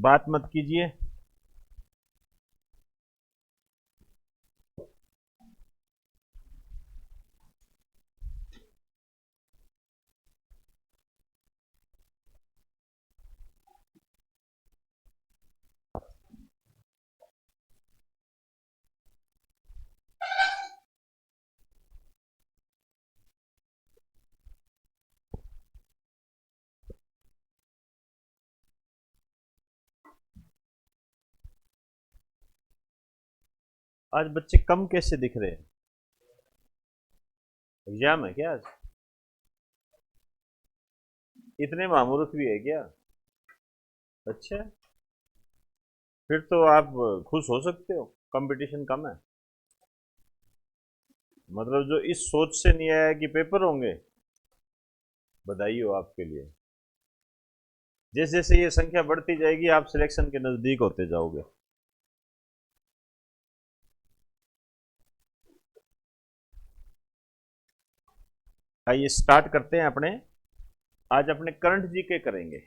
बात मत कीजिए। आज बच्चे कम कैसे दिख रहे हैं? एग्जाम है क्या आज? इतने मामूर्ख भी है क्या? अच्छा, फिर तो आप खुश हो सकते हो, कंपटीशन कम है। मतलब जो इस सोच से नहीं आया कि पेपर होंगे, बधाई हो आपके लिए। जैसे जैसे ये संख्या बढ़ती जाएगी आप सिलेक्शन के नजदीक होते जाओगे। आइए स्टार्ट करते हैं अपने। आज अपने करंट जीके करेंगे।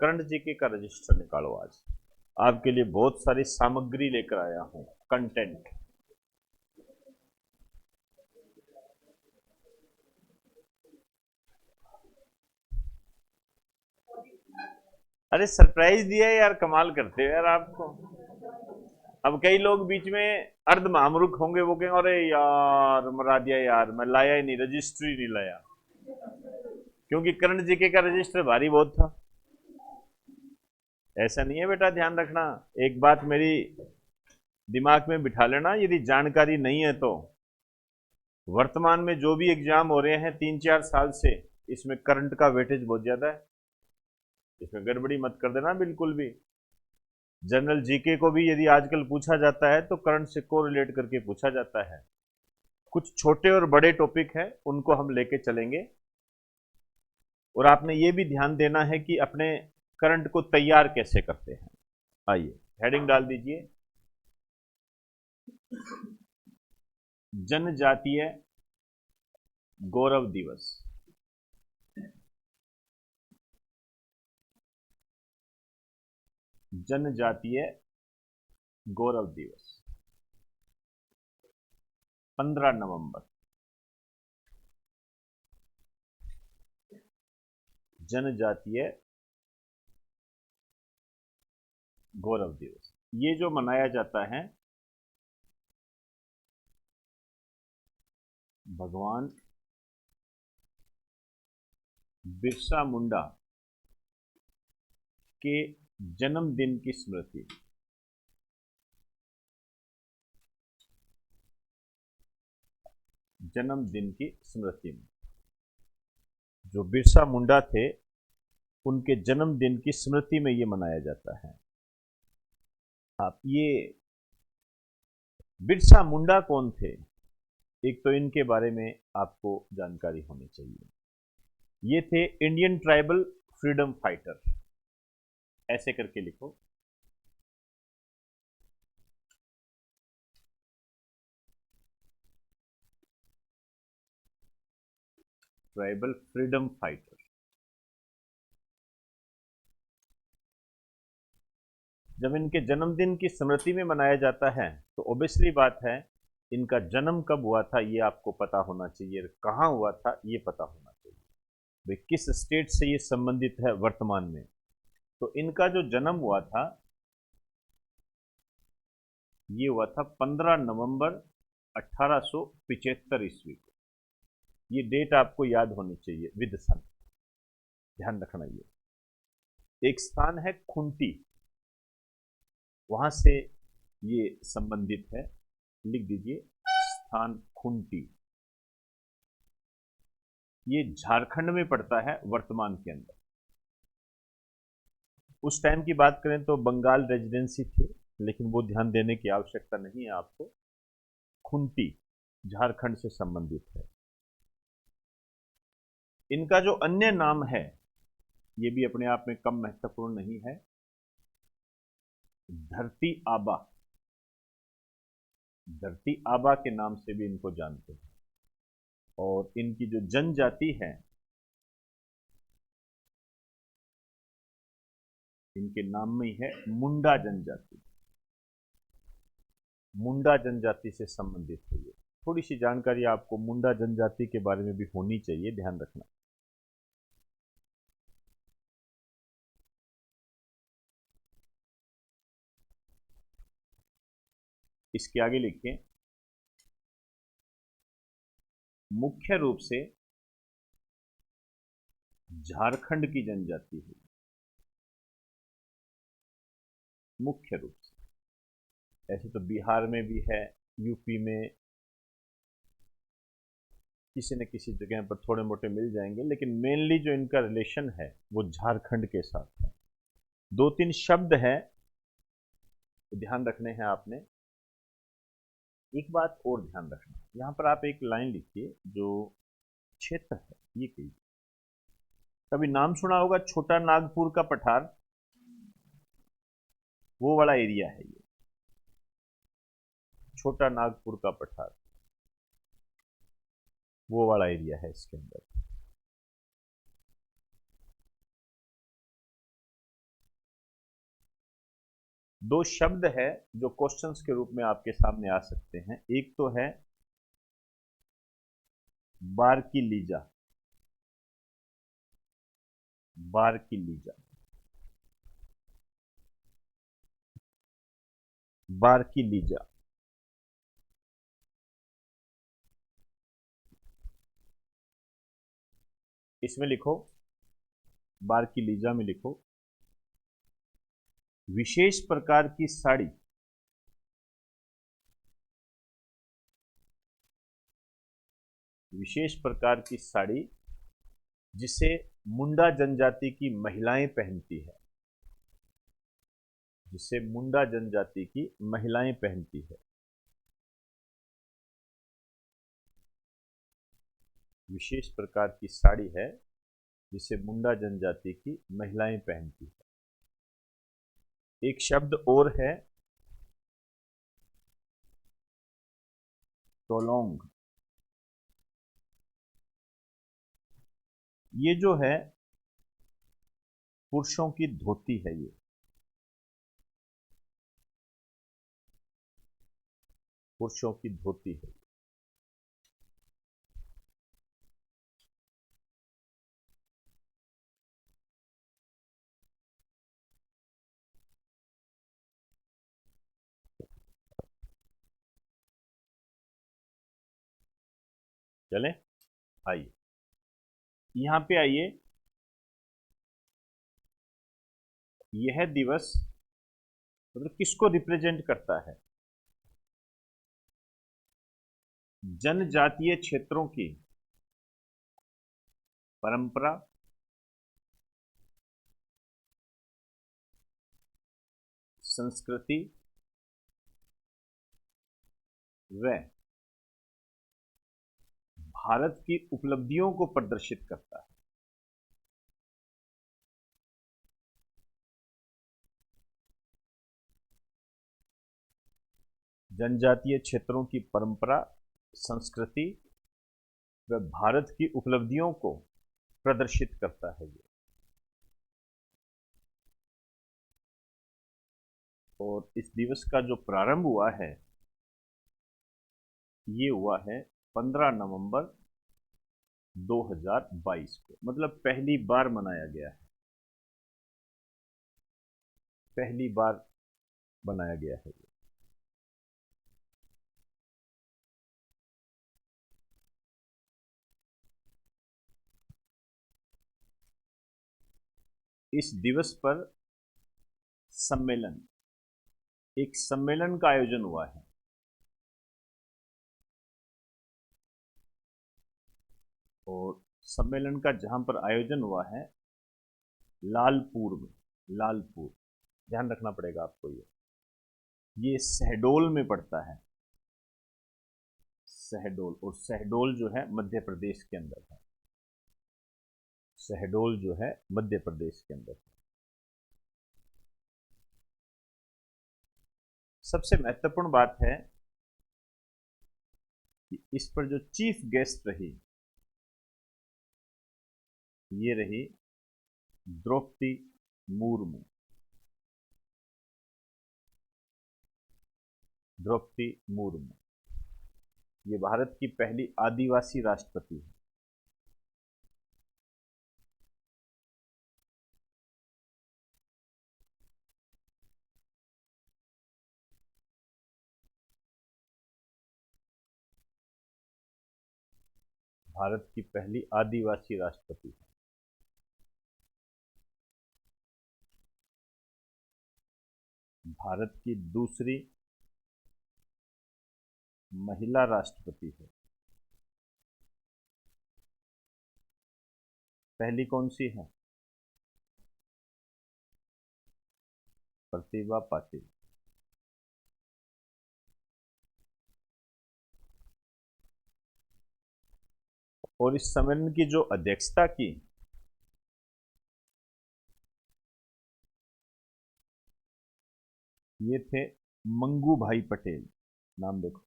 करंट जीके का रजिस्टर निकालो। आज आपके लिए बहुत सारी सामग्री लेकर आया हूं, कंटेंट। अरे सरप्राइज दिया है यार, कमाल करते हो यार आपको। अब कई लोग बीच में अर्ध महामूर्ख होंगे, वो कहेंगे अरे यार मरा दिया यार, मैं लाया ही नहीं, रजिस्ट्री नहीं लाया। क्योंकि करंट जीके का रजिस्टर भारी बहुत था। ऐसा नहीं है बेटा, ध्यान रखना। एक बात मेरी दिमाग में बिठा लेना, यदि जानकारी नहीं है तो वर्तमान में जो भी एग्जाम हो रहे हैं 3-4 साल से, इसमें करंट का वेटेज बहुत ज्यादा है। इसमें गड़बड़ी मत कर देना बिल्कुल भी। जनरल जीके को भी यदि आजकल पूछा जाता है तो करंट से कोरिलेट करके पूछा जाता है। कुछ छोटे और बड़े टॉपिक हैं, उनको हम लेके चलेंगे। और आपने ये भी ध्यान देना है कि अपने करंट को तैयार कैसे करते हैं। आइए हेडिंग डाल दीजिए, जनजातीय गौरव दिवस। जनजातीय गौरव दिवस 15 नवंबर। जनजातीय गौरव दिवस ये जो मनाया जाता है भगवान बिरसा मुंडा के जन्मदिन की स्मृति। जन्मदिन की स्मृति में जो बिरसा मुंडा थे, उनके जन्मदिन की स्मृति में ये मनाया जाता है। आप ये बिरसा मुंडा कौन थे, एक तो इनके बारे में आपको जानकारी होनी चाहिए। ये थे इंडियन ट्राइबल फ्रीडम फाइटर, ऐसे करके लिखो। Tribal freedom fighter. जब इनके जन्मदिन की स्मृति में मनाया जाता है तो ऑब्वियसली बात है, इनका जन्म कब हुआ था ये आपको पता होना चाहिए, कहां हुआ था ये पता होना चाहिए, भाई किस स्टेट से ये संबंधित है वर्तमान में। तो इनका जो जन्म हुआ था ये हुआ था 15 नवंबर 1875 ईस्वी को। ये डेट आपको याद होनी चाहिए विद सन, ध्यान रखना। ये एक स्थान है खुंटी, वहां से ये संबंधित है। लिख दीजिए स्थान खुंटी। ये झारखंड में पड़ता है वर्तमान के अंदर। उस टाइम की बात करें तो बंगाल रेजिडेंसी थी, लेकिन वो ध्यान देने की आवश्यकता नहीं है आपको। खुंटी झारखंड से संबंधित है। इनका जो अन्य नाम है ये भी अपने आप में कम महत्वपूर्ण नहीं है, धरती आबा। धरती आबा के नाम से भी इनको जानते हैं। और इनकी जो जनजाति है, इनके नाम में ही है मुंडा जनजाति। मुंडा जनजाति से संबंधित है ये। थोड़ी सी जानकारी आपको मुंडा जनजाति के बारे में भी होनी चाहिए, ध्यान रखना। इसके आगे लिखें, मुख्य रूप से झारखंड की जनजाति है। मुख्य रूप से, ऐसे तो बिहार में भी है, यूपी में किसी न किसी जगह पर थोड़े मोटे मिल जाएंगे, लेकिन मेनली जो इनका रिलेशन है वो झारखंड के साथ है। दो तीन शब्द हैं ध्यान रखने हैं आपने। एक बात और ध्यान रखना, यहां पर आप एक लाइन लिखिए, जो क्षेत्र है ये कहिए। कभी नाम सुना होगा छोटा नागपुर का पठार, वो वाला एरिया है ये, छोटा नागपुर का पठार, वो वाला एरिया है इसके अंदर। दो शब्द है जो क्वेश्चंस के रूप में आपके सामने आ सकते हैं। एक तो है बारकी लीजा, बारकी लीजा, बारकी लीजा। इसमें लिखो, बारकी लीजा में लिखो, विशेष प्रकार की साड़ी, विशेष प्रकार की साड़ी जिसे मुंडा जनजाति की महिलाएं पहनती है, जिसे मुंडा जनजाति की महिलाएं पहनती है। विशेष प्रकार की साड़ी है जिसे मुंडा जनजाति की महिलाएं पहनती है। एक शब्द और है टोलोंग। ये जो है पुरुषों की धोती है, ये पुरुषों की धोती है। चले आइए, यहां पे आइए। यह दिवस मतलब किसको रिप्रेजेंट करता है? जनजातीय क्षेत्रों की परंपरा, संस्कृति व भारत की उपलब्धियों को प्रदर्शित करता है। जनजातीय क्षेत्रों की परंपरा, संस्कृति व भारत की उपलब्धियों को प्रदर्शित करता है ये। और इस दिवस का जो प्रारंभ हुआ है ये हुआ है 15 नवंबर 2022 को, मतलब पहली बार मनाया गया है, पहली बार बनाया गया है ये। इस दिवस पर सम्मेलन, एक सम्मेलन का आयोजन हुआ है। और सम्मेलन का जहां पर आयोजन हुआ है लालपुर में, लालपुर ध्यान रखना पड़ेगा आपको, ये शहडोल में पड़ता है, शहडोल। और शहडोल जो है मध्य प्रदेश के अंदर है, शहडोल जो है मध्य प्रदेश के अंदर है। सबसे महत्वपूर्ण बात है कि इस पर जो चीफ गेस्ट रही, ये रही द्रौपदी मुर्मू। द्रौपदी मुर्मू। ये भारत की पहली आदिवासी राष्ट्रपति है। भारत की पहली आदिवासी राष्ट्रपति है। भारत की दूसरी महिला राष्ट्रपति है। पहली कौन सी है? प्रतिभा पाटिल। और इस सम्मेलन की जो अध्यक्षता की, ये थे मंगू भाई पटेल। नाम देखो,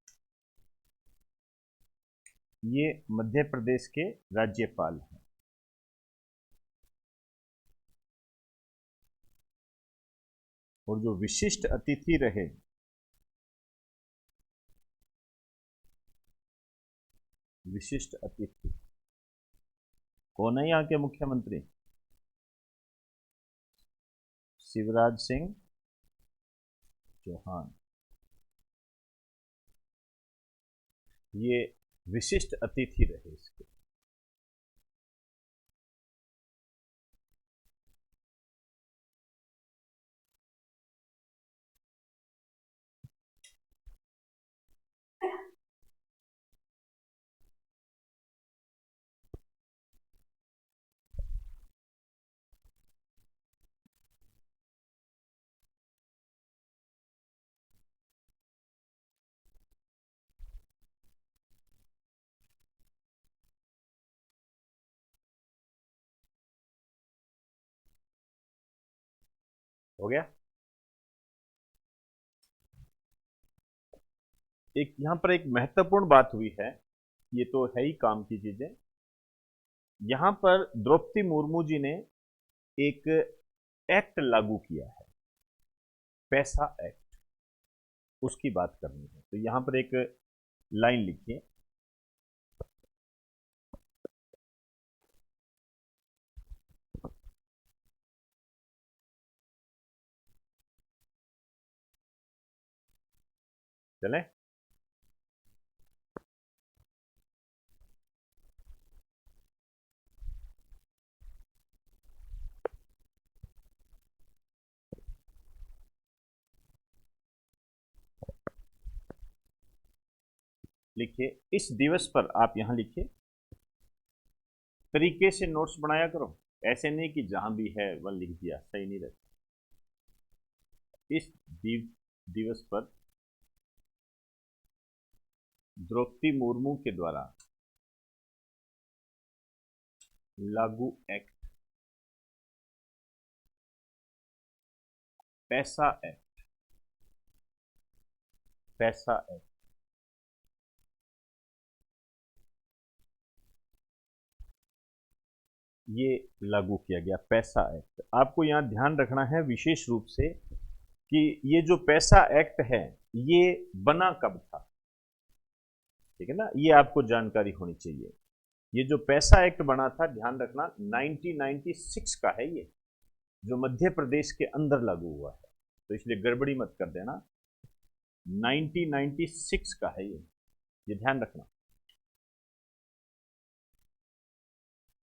ये मध्य प्रदेश के राज्यपाल हैं। और जो विशिष्ट अतिथि रहे, विशिष्ट अतिथि कौन है यहाँ के मुख्यमंत्री? शिवराज सिंह चौहान। ये विशिष्ट अतिथि रहे इसके। हो गया। एक यहां पर एक महत्वपूर्ण बात हुई है, ये तो है ही काम की चीजें। यहां पर द्रौपदी मुर्मू जी ने एक एक्ट लागू किया है, पैसा एक्ट, उसकी बात करनी है। तो यहां पर एक लाइन लिखिए, चले। लिखिए, इस दिवस पर, आप यहां लिखिए, तरीके से नोट्स बनाया करो। ऐसे नहीं कि जहां भी है वह लिख दिया, सही नहीं रहता। इस दिवस पर द्रौपदी मुर्मू के द्वारा लागू एक्ट, पैसा एक्ट, पैसा एक्ट, ये लागू किया गया, पैसा एक्ट। आपको यहां ध्यान रखना है विशेष रूप से कि ये जो पैसा एक्ट है, ये बना कब था, ठीक है ना, ये आपको जानकारी होनी चाहिए। ये जो पैसा एक्ट बना था, ध्यान रखना, 1996 का है ये, जो मध्य प्रदेश के अंदर लागू हुआ है, तो इसलिए गड़बड़ी मत कर देना। 1996 का है ये ध्यान रखना,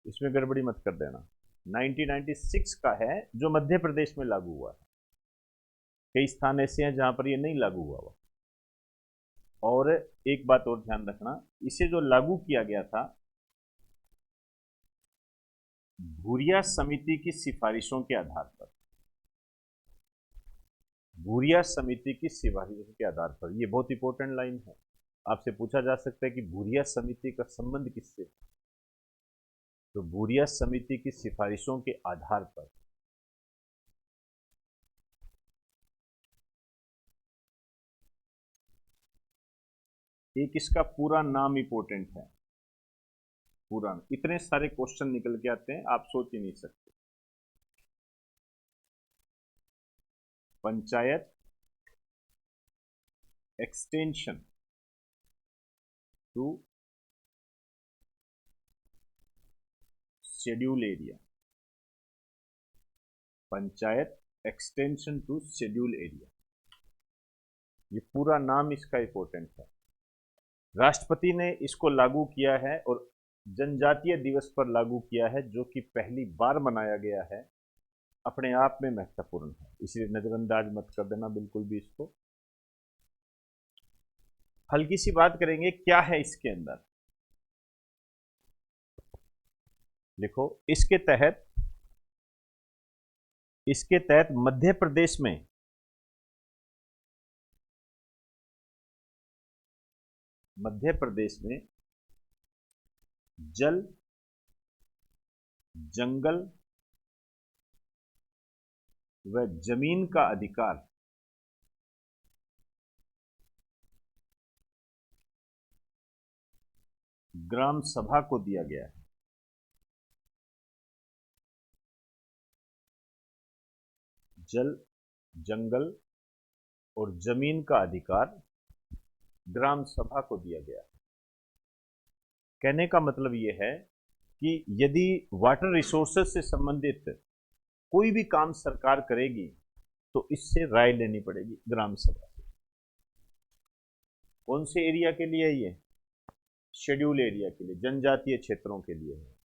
इसमें गड़बड़ी मत कर देना। 1996 का है, जो मध्य प्रदेश में लागू हुआ है। कई स्थान ऐसे हैं जहां पर ये नहीं लागू हुआ। और एक बात और ध्यान रखना, इसे जो लागू किया गया था, भूरिया समिति की सिफारिशों के आधार पर, भूरिया समिति की सिफारिशों के आधार पर। ये बहुत इंपॉर्टेंट लाइन है, आपसे पूछा जा सकता है कि भूरिया समिति का संबंध किससे? तो भूरिया समिति की सिफारिशों के आधार पर एक इसका पूरा नाम इंपॉर्टेंट है। पूरा, इतने सारे क्वेश्चन निकल के आते हैं, आप सोच ही नहीं सकते। Panchayat extension to schedule area, panchayat extension to schedule area, ये पूरा नाम इसका इंपॉर्टेंट है। राष्ट्रपति ने इसको लागू किया है और जनजातीय दिवस पर लागू किया है, जो कि पहली बार मनाया गया है, अपने आप में महत्वपूर्ण है, इसलिए नजरअंदाज मत कर देना बिल्कुल भी इसको। हल्की सी बात करेंगे क्या है इसके अंदर। लिखो, इसके तहत मध्य प्रदेश में जल, जंगल व जमीन का अधिकार ग्राम सभा को दिया गया है। जल, जंगल और जमीन का अधिकार ग्राम सभा को दिया गया है। कहने का मतलब यह है कि यदि वाटर रिसोर्सेज से संबंधित कोई भी काम सरकार करेगी तो इससे राय लेनी पड़ेगी ग्राम सभा से। कौन से एरिया के लिए ये? शेड्यूल एरिया के लिए, जनजातीय क्षेत्रों के लिए है।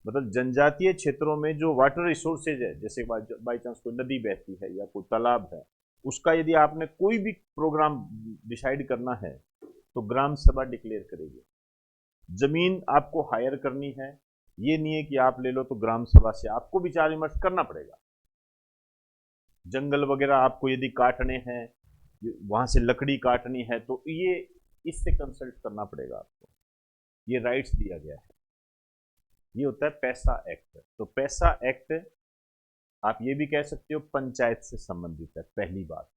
मतलब जनजातीय क्षेत्रों में जो वाटर रिसोर्सेज है, जैसे बाई चांस कोई नदी बहती है या कोई तालाब है, उसका यदि आपने कोई भी प्रोग्राम डिसाइड करना है तो ग्राम सभा डिक्लेयर करेगी। जमीन आपको हायर करनी है, ये नहीं है कि आप ले लो तो ग्राम सभा से आपको विचार विमर्श करना पड़ेगा। जंगल वगैरह आपको यदि काटने हैं, वहां से लकड़ी काटनी है, तो ये इससे कंसल्ट करना पड़ेगा आपको। ये राइट्स दिया गया है। ये होता है पैसा एक्ट। तो पैसा एक्ट आप ये भी कह सकते हो पंचायत से संबंधित है। पहली बात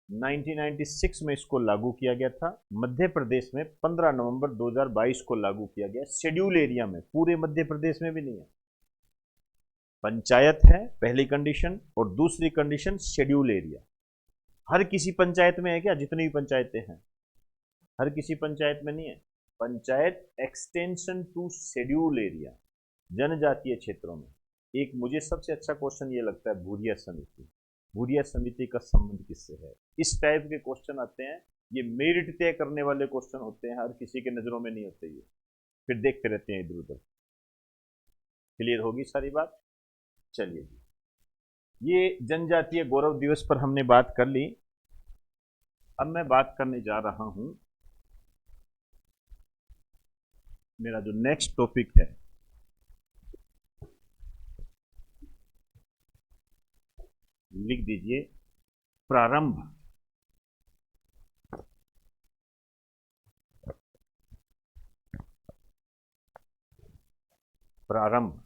1996 में इसको लागू किया गया था। मध्य प्रदेश में 15 नवंबर 2022 को लागू किया गया। शेड्यूल एरिया में, पूरे मध्य प्रदेश में भी नहीं है। पंचायत है पहली कंडीशन, और दूसरी कंडीशन शेड्यूल एरिया। हर किसी पंचायत में है क्या? जितनी भी पंचायतें हैं हर किसी पंचायत में नहीं है। Panchayat extension to schedule area, जनजातीय क्षेत्रों में। एक मुझे सबसे अच्छा क्वेश्चन ये लगता है, भूरिया समिति। भूरिया समिति का संबंध किससे है? इस टाइप के क्वेश्चन आते हैं, ये मेरिट तय करने वाले क्वेश्चन होते हैं, हर किसी के नजरों में नहीं होते ये, फिर देखते रहते हैं इधर उधर। क्लियर होगी सारी बात? चलिए जी, ये जनजातीय गौरव दिवस पर हमने बात कर ली। अब मैं बात करने जा रहा हूं, मेरा जो नेक्स्ट टॉपिक है, लिख दीजिए प्रारंभ। प्रारंभ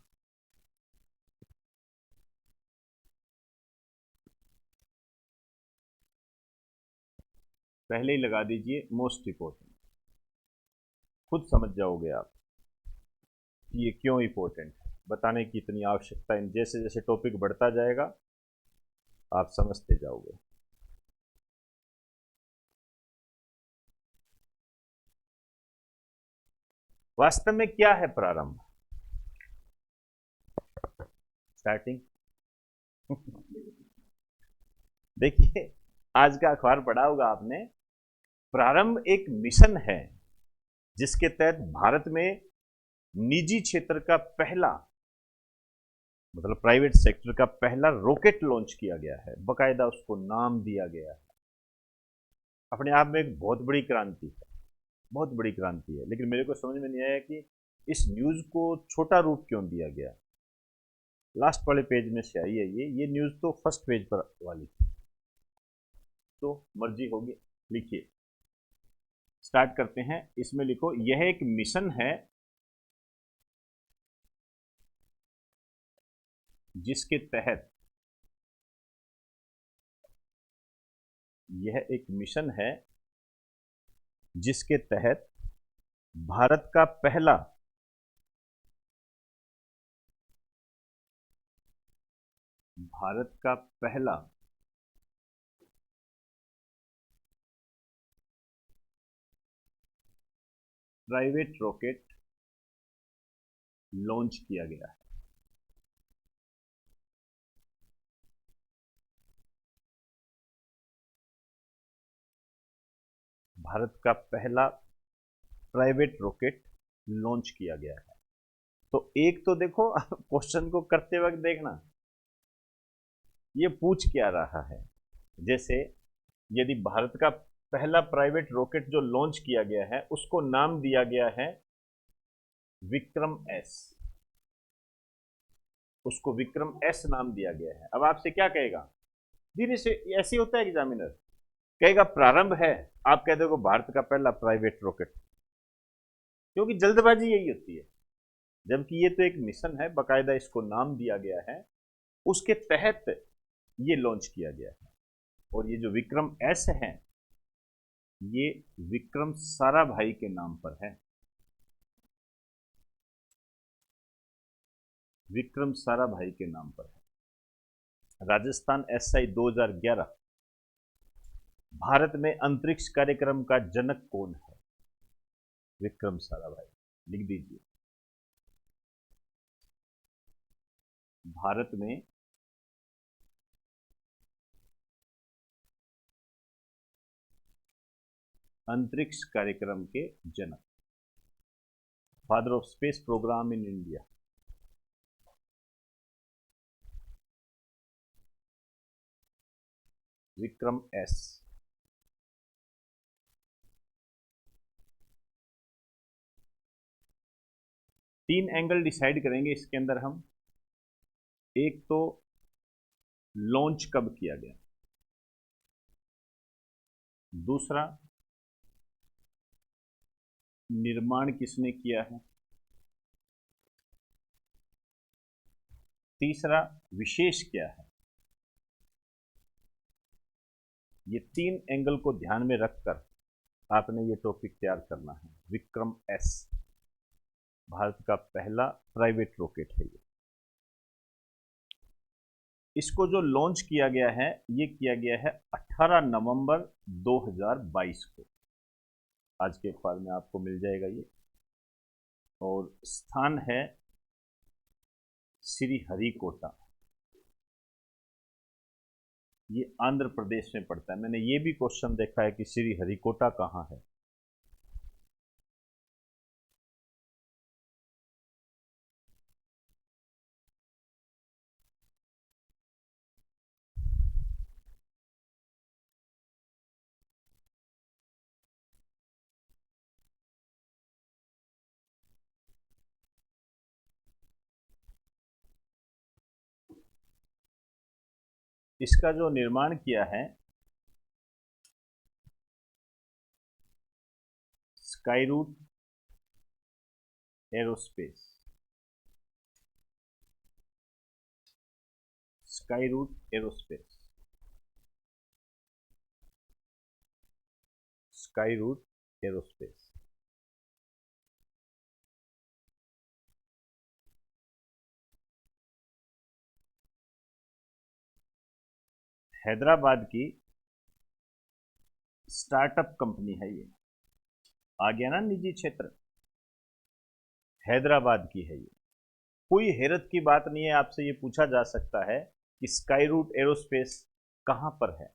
पहले ही लगा दीजिए मोस्ट इंपॉर्टेंट। खुद समझ जाओगे आप कि ये क्यों इंपॉर्टेंट है, बताने की इतनी आवश्यकता है। जैसे जैसे टॉपिक बढ़ता जाएगा आप समझते जाओगे। वास्तव में क्या है प्रारंभ? स्टार्टिंग। देखिए, आज का अखबार पढ़ा होगा आपने। प्रारंभ एक मिशन है जिसके तहत भारत में निजी क्षेत्र का पहला, मतलब प्राइवेट सेक्टर का पहला रॉकेट लॉन्च किया गया है। बकायदा उसको नाम दिया गया है। अपने आप में एक बहुत बड़ी क्रांति है, बहुत बड़ी क्रांति है। लेकिन मेरे को समझ में नहीं आया कि इस न्यूज को छोटा रूप क्यों दिया गया। लास्ट वाले पेज में से आई है ये न्यूज तो फर्स्ट पेज पर वाली थी। तो मर्जी होगी, लिखिए। स्टार्ट करते हैं। इसमें लिखो, यह एक मिशन है जिसके तहत, यह एक मिशन है जिसके तहत भारत का पहला प्राइवेट रॉकेट लॉन्च किया गया है? भारत का पहला प्राइवेट रॉकेट लॉन्च किया गया है। तो एक तो देखो क्वेश्चन को करते वक्त देखना ये पूछ क्या रहा है। जैसे यदि भारत का पहला प्राइवेट रॉकेट जो लॉन्च किया गया है उसको नाम दिया गया है विक्रम एस, उसको विक्रम एस नाम दिया गया है। अब आपसे क्या कहेगा, धीरे से ऐसे होता है एग्जामिनर कहेगा प्रारंभ है, आप कह दोगे भारत का पहला प्राइवेट रॉकेट, क्योंकि जल्दबाजी यही होती है। जबकि ये तो एक मिशन है, बाकायदा इसको नाम दिया गया है, उसके तहत ये लॉन्च किया गया है। और ये जो विक्रम एस है ये विक्रम साराभाई के नाम पर है। विक्रम साराभाई के नाम पर है। राजस्थान एसआई 2011, भारत में अंतरिक्ष कार्यक्रम का जनक कौन है? विक्रम साराभाई, लिख दीजिए। भारत में अंतरिक्ष कार्यक्रम के जनक, father of space program in India. Vikram S. तीन एंगल डिसाइड करेंगे इसके अंदर हम। एक तो लॉन्च कब किया गया, दूसरा निर्माण किसने किया है, तीसरा विशेष क्या है। ये तीन एंगल को ध्यान में रखकर आपने ये टॉपिक तैयार करना है। विक्रम एस भारत का पहला प्राइवेट रॉकेट है। इसको जो लॉन्च किया गया है ये किया गया है 18 नवंबर 2022 को। आज के अखबार में आपको मिल जाएगा ये। और स्थान है श्रीहरिकोटा, ये आंध्र प्रदेश में पड़ता है। मैंने ये भी क्वेश्चन देखा है कि श्रीहरिकोटा कहाँ है। इसका जो निर्माण किया है Skyroot aerospace, Skyroot aerospace, Skyroot aerospace. Hyderabad की स्टार्टअप कंपनी है ये। आ गया ना निजी क्षेत्र, हैदराबाद की है ये। कोई हैरत की बात नहीं है, आपसे ये पूछा जा सकता है कि स्काईरूट एरोस्पेस कहां पर है,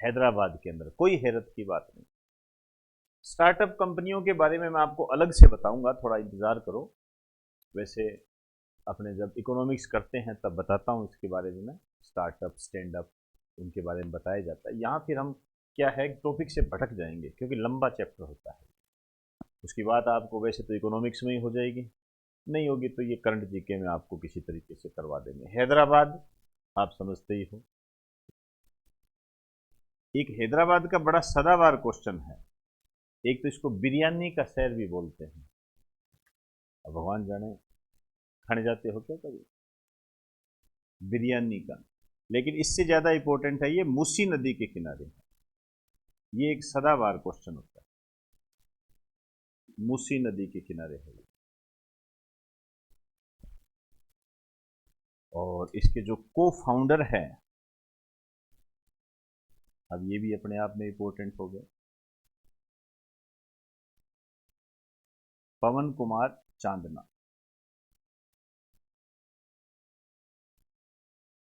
हैदराबाद के अंदर। कोई हैरत की बात नहीं। स्टार्टअप कंपनियों के बारे में मैं आपको अलग से बताऊंगा, थोड़ा इंतजार करो। वैसे अपने जब इकोनॉमिक्स करते हैं तब बताता हूँ इसके बारे में मैं। स्टार्टअप, स्टैंड अप, उनके बारे में बताया जाता है। यहाँ फिर हम क्या है टॉपिक से भटक जाएंगे क्योंकि लंबा चैप्टर होता है। उसकी बात आपको वैसे तो इकोनॉमिक्स में ही हो जाएगी, नहीं होगी तो ये करंट जीके में आपको किसी तरीके से करवा देंगे। हैदराबाद आप समझते ही हो। एक हैदराबाद का बड़ा सदाबहार क्वेश्चन है। एक तो इसको बिरयानी का शहर भी बोलते हैं। अब भगवान जाने खाने जाते हो क्या कभी बिरयानी का, लेकिन इससे ज्यादा इंपॉर्टेंट है ये मूसी नदी के किनारे है। ये एक सदाबहार क्वेश्चन होता है। मूसी नदी के किनारे है और इसके जो को फाउंडर है, अब ये भी अपने आप में इंपॉर्टेंट हो गए। पवन कुमार चांदना।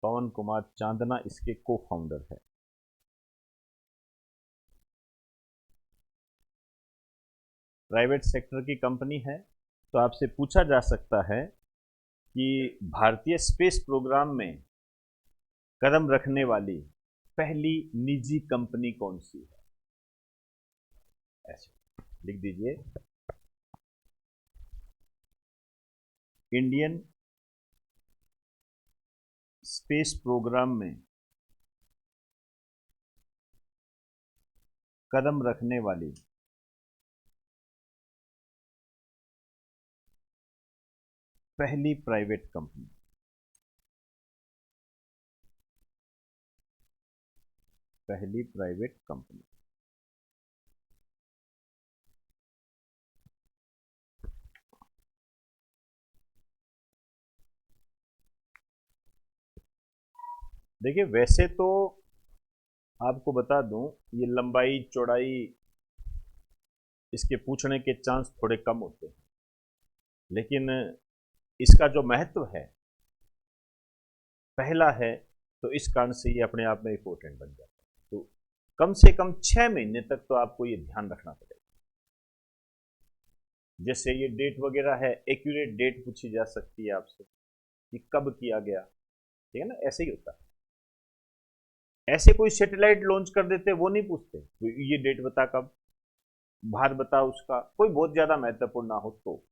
पवन कुमार चांदना इसके को फाउंडर है। प्राइवेट सेक्टर की कंपनी है। तो आपसे पूछा जा सकता है कि भारतीय स्पेस प्रोग्राम में कदम रखने वाली पहली निजी कंपनी कौन सी है? ऐसे लिख दीजिए, इंडियन स्पेस प्रोग्राम में कदम रखने वाली पहली प्राइवेट कंपनी। पहली प्राइवेट कंपनी। देखिए, वैसे तो आपको बता दूं, ये लंबाई चौड़ाई इसके पूछने के चांस थोड़े कम होते हैं, लेकिन इसका जो महत्व है पहला है, तो इस कारण से ये अपने आप में इंपॉर्टेंट बन जाता है। तो कम से कम 6 महीने तक तो आपको ये ध्यान रखना पड़ेगा। जैसे ये डेट वगैरह है, एक्यूरेट डेट पूछी जा सकती है आपसे कि कब किया गया, ठीक है ना, ऐसे ही होता है। ऐसे कोई सैटेलाइट लॉन्च कर देते, वो नहीं पूछते तो ये डेट बता कब, भार बता उसका, कोई बहुत ज्यादा महत्वपूर्ण ना हो तो।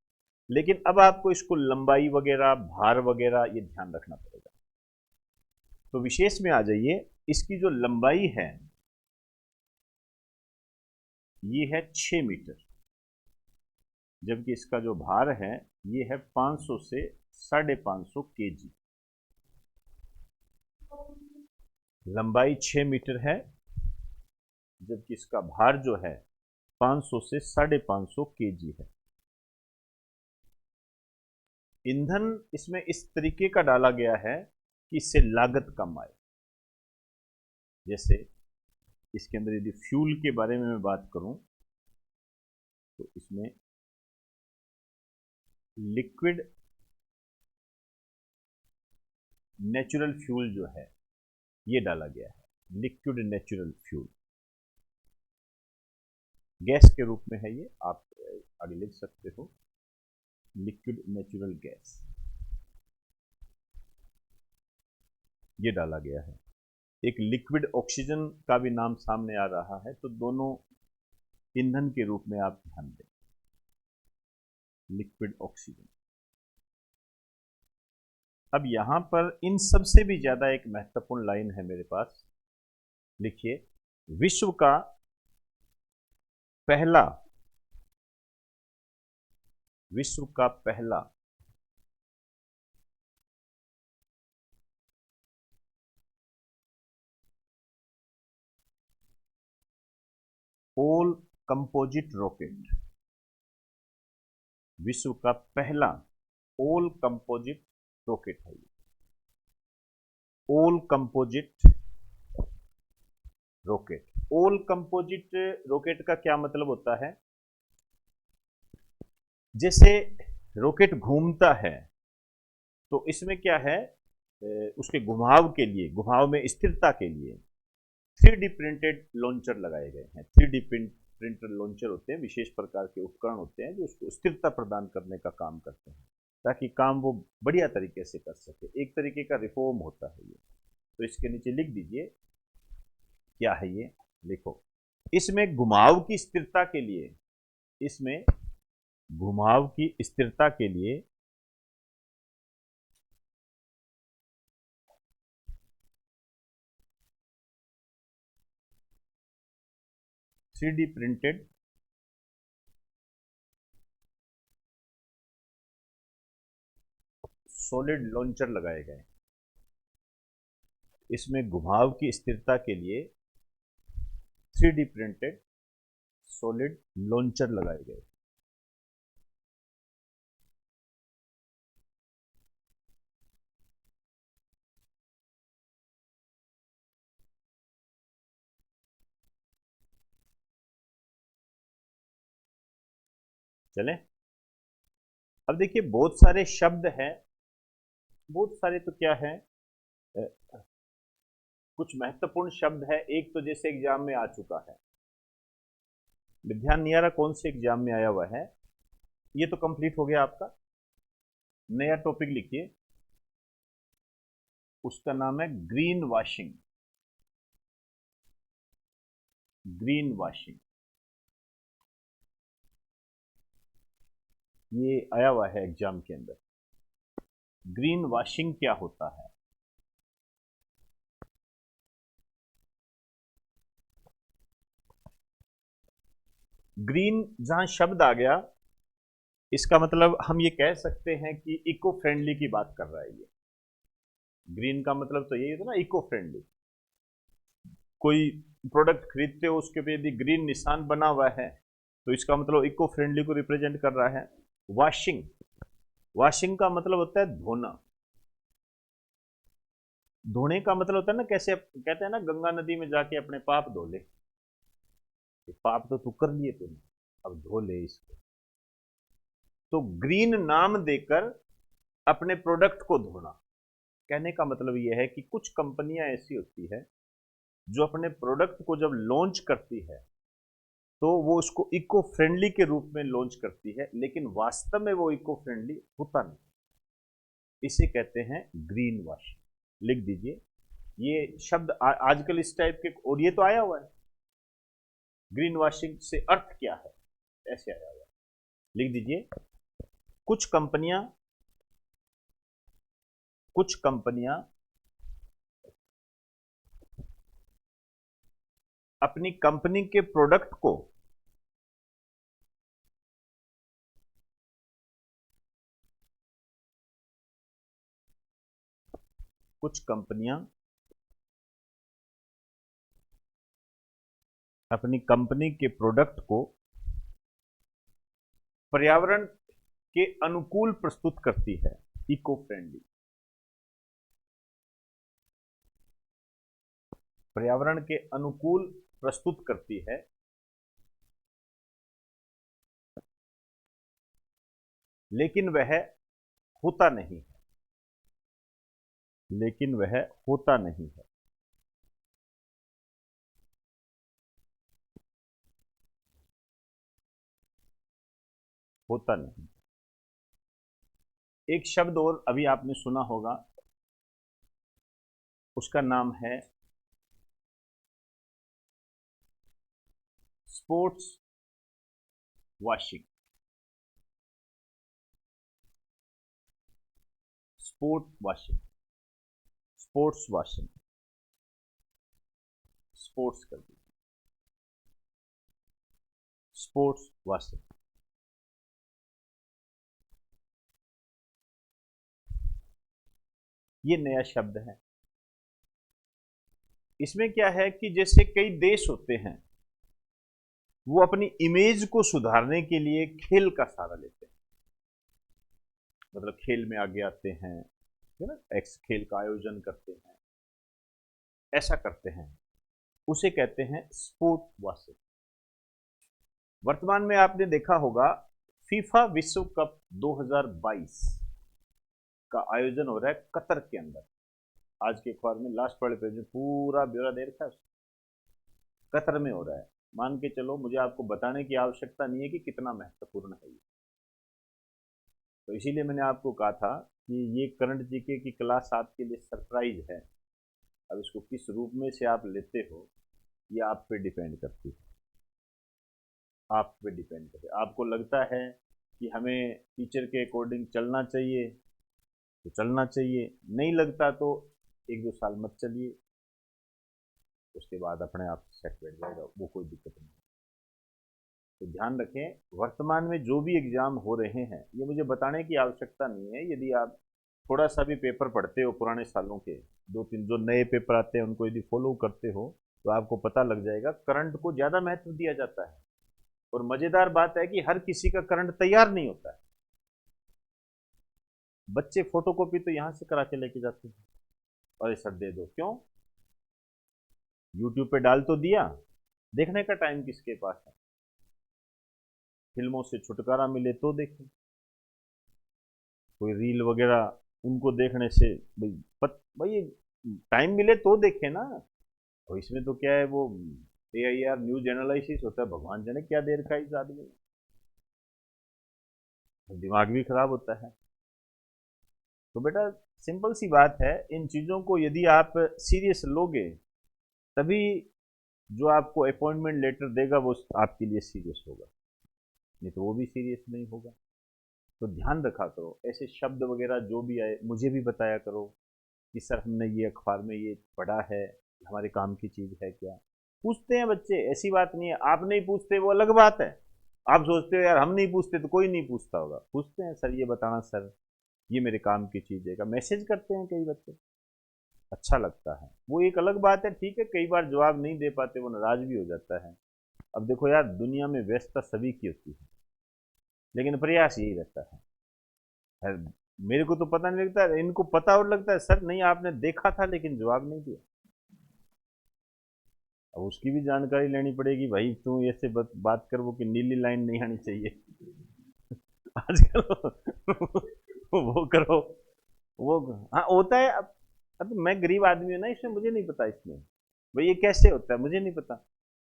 लेकिन अब आपको इसको लंबाई वगैरह, भार वगैरह ये ध्यान रखना पड़ेगा। तो विशेष में आ जाइए, इसकी जो लंबाई है ये है 6 मीटर, जबकि इसका जो भार है ये है 500 से 550 केजी। लंबाई 6 मीटर है, जबकि इसका भार जो है 500 से 550 केजी है। ईंधन इसमें इस तरीके का डाला गया है कि इससे लागत कम आए। जैसे इसके अंदर यदि फ्यूल के बारे में मैं बात करूं तो इसमें लिक्विड नेचुरल फ्यूल जो है ये डाला गया है। लिक्विड नेचुरल फ्यूल गैस के रूप में है, ये आप आगे लिख सकते हो, लिक्विड नेचुरल गैस ये डाला गया है। एक लिक्विड ऑक्सीजन का भी नाम सामने आ रहा है, तो दोनों ईंधन के रूप में आप ध्यान दें, लिक्विड ऑक्सीजन। अब यहां पर इन सबसे भी ज्यादा एक महत्वपूर्ण लाइन है मेरे पास, लिखिए, विश्व का पहला ऑल कंपोजिट रॉकेट, विश्व का पहला ऑल कंपोजिट रॉकेट है ये। All composite rocket, all composite rocket का क्या मतलब होता है? जैसे रॉकेट घूमता है तो इसमें क्या है, उसके घुमाव के लिए, घुमाव में स्थिरता के लिए 3D प्रिंटेड लॉन्चर लगाए गए हैं। 3D प्रिंटर लॉन्चर होते हैं, विशेष प्रकार के उपकरण होते हैं जो उसको स्थिरता प्रदान करने का काम करते हैं, ताकि काम वो बढ़िया तरीके से कर सके। एक तरीके का रिफॉर्म होता है ये। तो इसके नीचे लिख दीजिए क्या है ये, लिखो, इसमें घुमाव की स्थिरता के लिए, इसमें घुमाव की स्थिरता के लिए 3D प्रिंटेड सॉलिड लॉन्चर लगाए गए। इसमें घुमाव की स्थिरता के लिए 3D प्रिंटेड सॉलिड लॉन्चर लगाए गए। चले, अब देखिए बहुत सारे शब्द हैं, बहुत सारे तो क्या है, कुछ महत्वपूर्ण शब्द है। एक तो जैसे एग्जाम में आ चुका है, ध्यान नहीं आ रहा कौन से एग्जाम में आया हुआ है, ये तो कंप्लीट हो गया आपका। नया टॉपिक लिखिए, उसका नाम है ग्रीन वॉशिंग। ग्रीन वॉशिंग ये आया हुआ है एग्जाम के अंदर। ग्रीन वॉशिंग क्या होता है? ग्रीन जहां शब्द आ गया, इसका मतलब हम ये कह सकते हैं कि इको फ्रेंडली की बात कर रहा है ये। ग्रीन का मतलब तो यही होता है ना, इको फ्रेंडली। कोई प्रोडक्ट खरीदते हो उसके पे यदि ग्रीन निशान बना हुआ है तो इसका मतलब इको फ्रेंडली को रिप्रेजेंट कर रहा है। वॉशिंग, वॉशिंग का मतलब होता है धोना। धोने का मतलब होता है ना, कैसे कहते हैं ना, गंगा नदी में जाके अपने पाप धो ले। पाप तो तू कर लिए तूने, अब धो ले इसको। तो ग्रीन नाम देकर अपने प्रोडक्ट को धोना, कहने का मतलब यह है कि कुछ कंपनियां ऐसी होती है जो अपने प्रोडक्ट को जब लॉन्च करती है तो वो उसको इको फ्रेंडली के रूप में लॉन्च करती है, लेकिन वास्तव में वो इको फ्रेंडली होता नहीं। इसे कहते हैं ग्रीन वॉशिंग। लिख दीजिए ये शब्द आजकल इस टाइप के, और ये तो आया हुआ है। ग्रीन वॉशिंग से अर्थ क्या है, ऐसे आया हुआ है। लिख दीजिए, कुछ कंपनियां, कुछ कंपनियां अपनी कंपनी के प्रोडक्ट को कुछ कंपनियां अपनी कंपनी के प्रोडक्ट को पर्यावरण के अनुकूल प्रस्तुत करती है, इको फ्रेंडली। पर्यावरण के अनुकूल प्रस्तुत करती है, लेकिन वह होता नहीं है। लेकिन वह होता नहीं है। होता नहीं। एक शब्द और अभी आपने सुना होगा, उसका नाम है sports washing. Sport washing, sports washing, sports कर दीजिए, स्पोर्ट्स वॉशिंग। ये नया शब्द है। इसमें क्या है कि जैसे कई देश होते हैं, वो अपनी इमेज को सुधारने के लिए खेल का सहारा लेते हैं। मतलब खेल में आगे आते हैं, है ना, एक्स खेल का आयोजन करते हैं, ऐसा करते हैं, उसे कहते हैं स्पोर्ट वॉशिंग। वर्तमान में आपने देखा होगा फीफा विश्व कप 2022 का आयोजन हो रहा है कतर के अंदर। आज के अखबार में लास्ट वाले पेज में पूरा ब्यौरा दे रखा है। कतर में हो रहा है। मान के चलो, मुझे आपको बताने की आवश्यकता नहीं है कि कितना महत्वपूर्ण है ये। तो इसीलिए मैंने आपको कहा था कि ये करंट जीके की क्लास आपके लिए सरप्राइज है। अब इसको किस रूप में से आप लेते हो, ये आप पे डिपेंड करती है। आप पे डिपेंड करती है। आपको लगता है कि हमें टीचर के अकॉर्डिंग चलना चाहिए तो चलना चाहिए, नहीं लगता तो 1-2 साल मत चलिए, उसके बाद अपने आप सेट बैठ जाएगा, वो कोई दिक्कत नहीं। तो ध्यान रखें, वर्तमान में जो भी एग्जाम हो रहे हैं, ये मुझे बताने की आवश्यकता नहीं है। यदि आप थोड़ा सा भी पेपर पढ़ते हो पुराने सालों के, 2-3 जो नए पेपर आते हैं उनको यदि फॉलो करते हो तो आपको पता लग जाएगा करंट को ज़्यादा महत्व दिया जाता है। और मज़ेदार बात है कि हर किसी का करंट तैयार नहीं होता है। बच्चे फोटोकॉपी तो यहाँ से करा के लेके जाते हैं, अरे सर दे दो, क्यों? यूट्यूब पे डाल तो दिया, देखने का टाइम किसके पास है? फिल्मों से छुटकारा मिले तो देखें। कोई रील वगैरह उनको देखने से भाई टाइम मिले तो देखे ना। और इसमें तो क्या है, वो AIR न्यूज एनालिसिस होता है, भगवान जाने क्या देर का इस आदमी में, दिमाग भी खराब होता है। तो बेटा सिंपल सी बात है, इन चीज़ों को यदि आप सीरियस लोगे तभी जो आपको अपॉइंटमेंट लेटर देगा वो आपके लिए सीरियस होगा, नहीं तो वो भी सीरियस नहीं होगा। तो ध्यान रखा करो, ऐसे शब्द वगैरह जो भी आए मुझे भी बताया करो कि सर हमने ये अखबार में ये पढ़ा है, हमारे काम की चीज़ है क्या। पूछते हैं बच्चे, ऐसी बात नहीं है, आप नहीं पूछते वो अलग बात है। आप सोचते हो यार हम नहीं पूछते तो कोई नहीं पूछता होगा, पूछते हैं सर ये बताना सर ये मेरे काम की चीज़ है का, मैसेज करते हैं कई बच्चे, अच्छा लगता है। वो एक अलग बात है, ठीक है कई बार जवाब नहीं दे पाते, वो नाराज भी हो जाता है। अब देखो यार दुनिया में व्यस्तता सभी की होती है, लेकिन प्रयास यही रहता है। मेरे को तो पता नहीं लगता, इनको पता और लगता है सर नहीं आपने देखा था लेकिन जवाब नहीं दिया। अब उसकी भी जानकारी लेनी पड़ेगी, भाई तू ऐसे बात कर वो कि नीली लाइन नहीं आनी चाहिए। आजकल वो करो वो, हाँ होता है। अब मैं गरीब आदमी हूँ ना, इसमें मुझे नहीं पता, इसमें भाई ये कैसे होता है मुझे नहीं पता।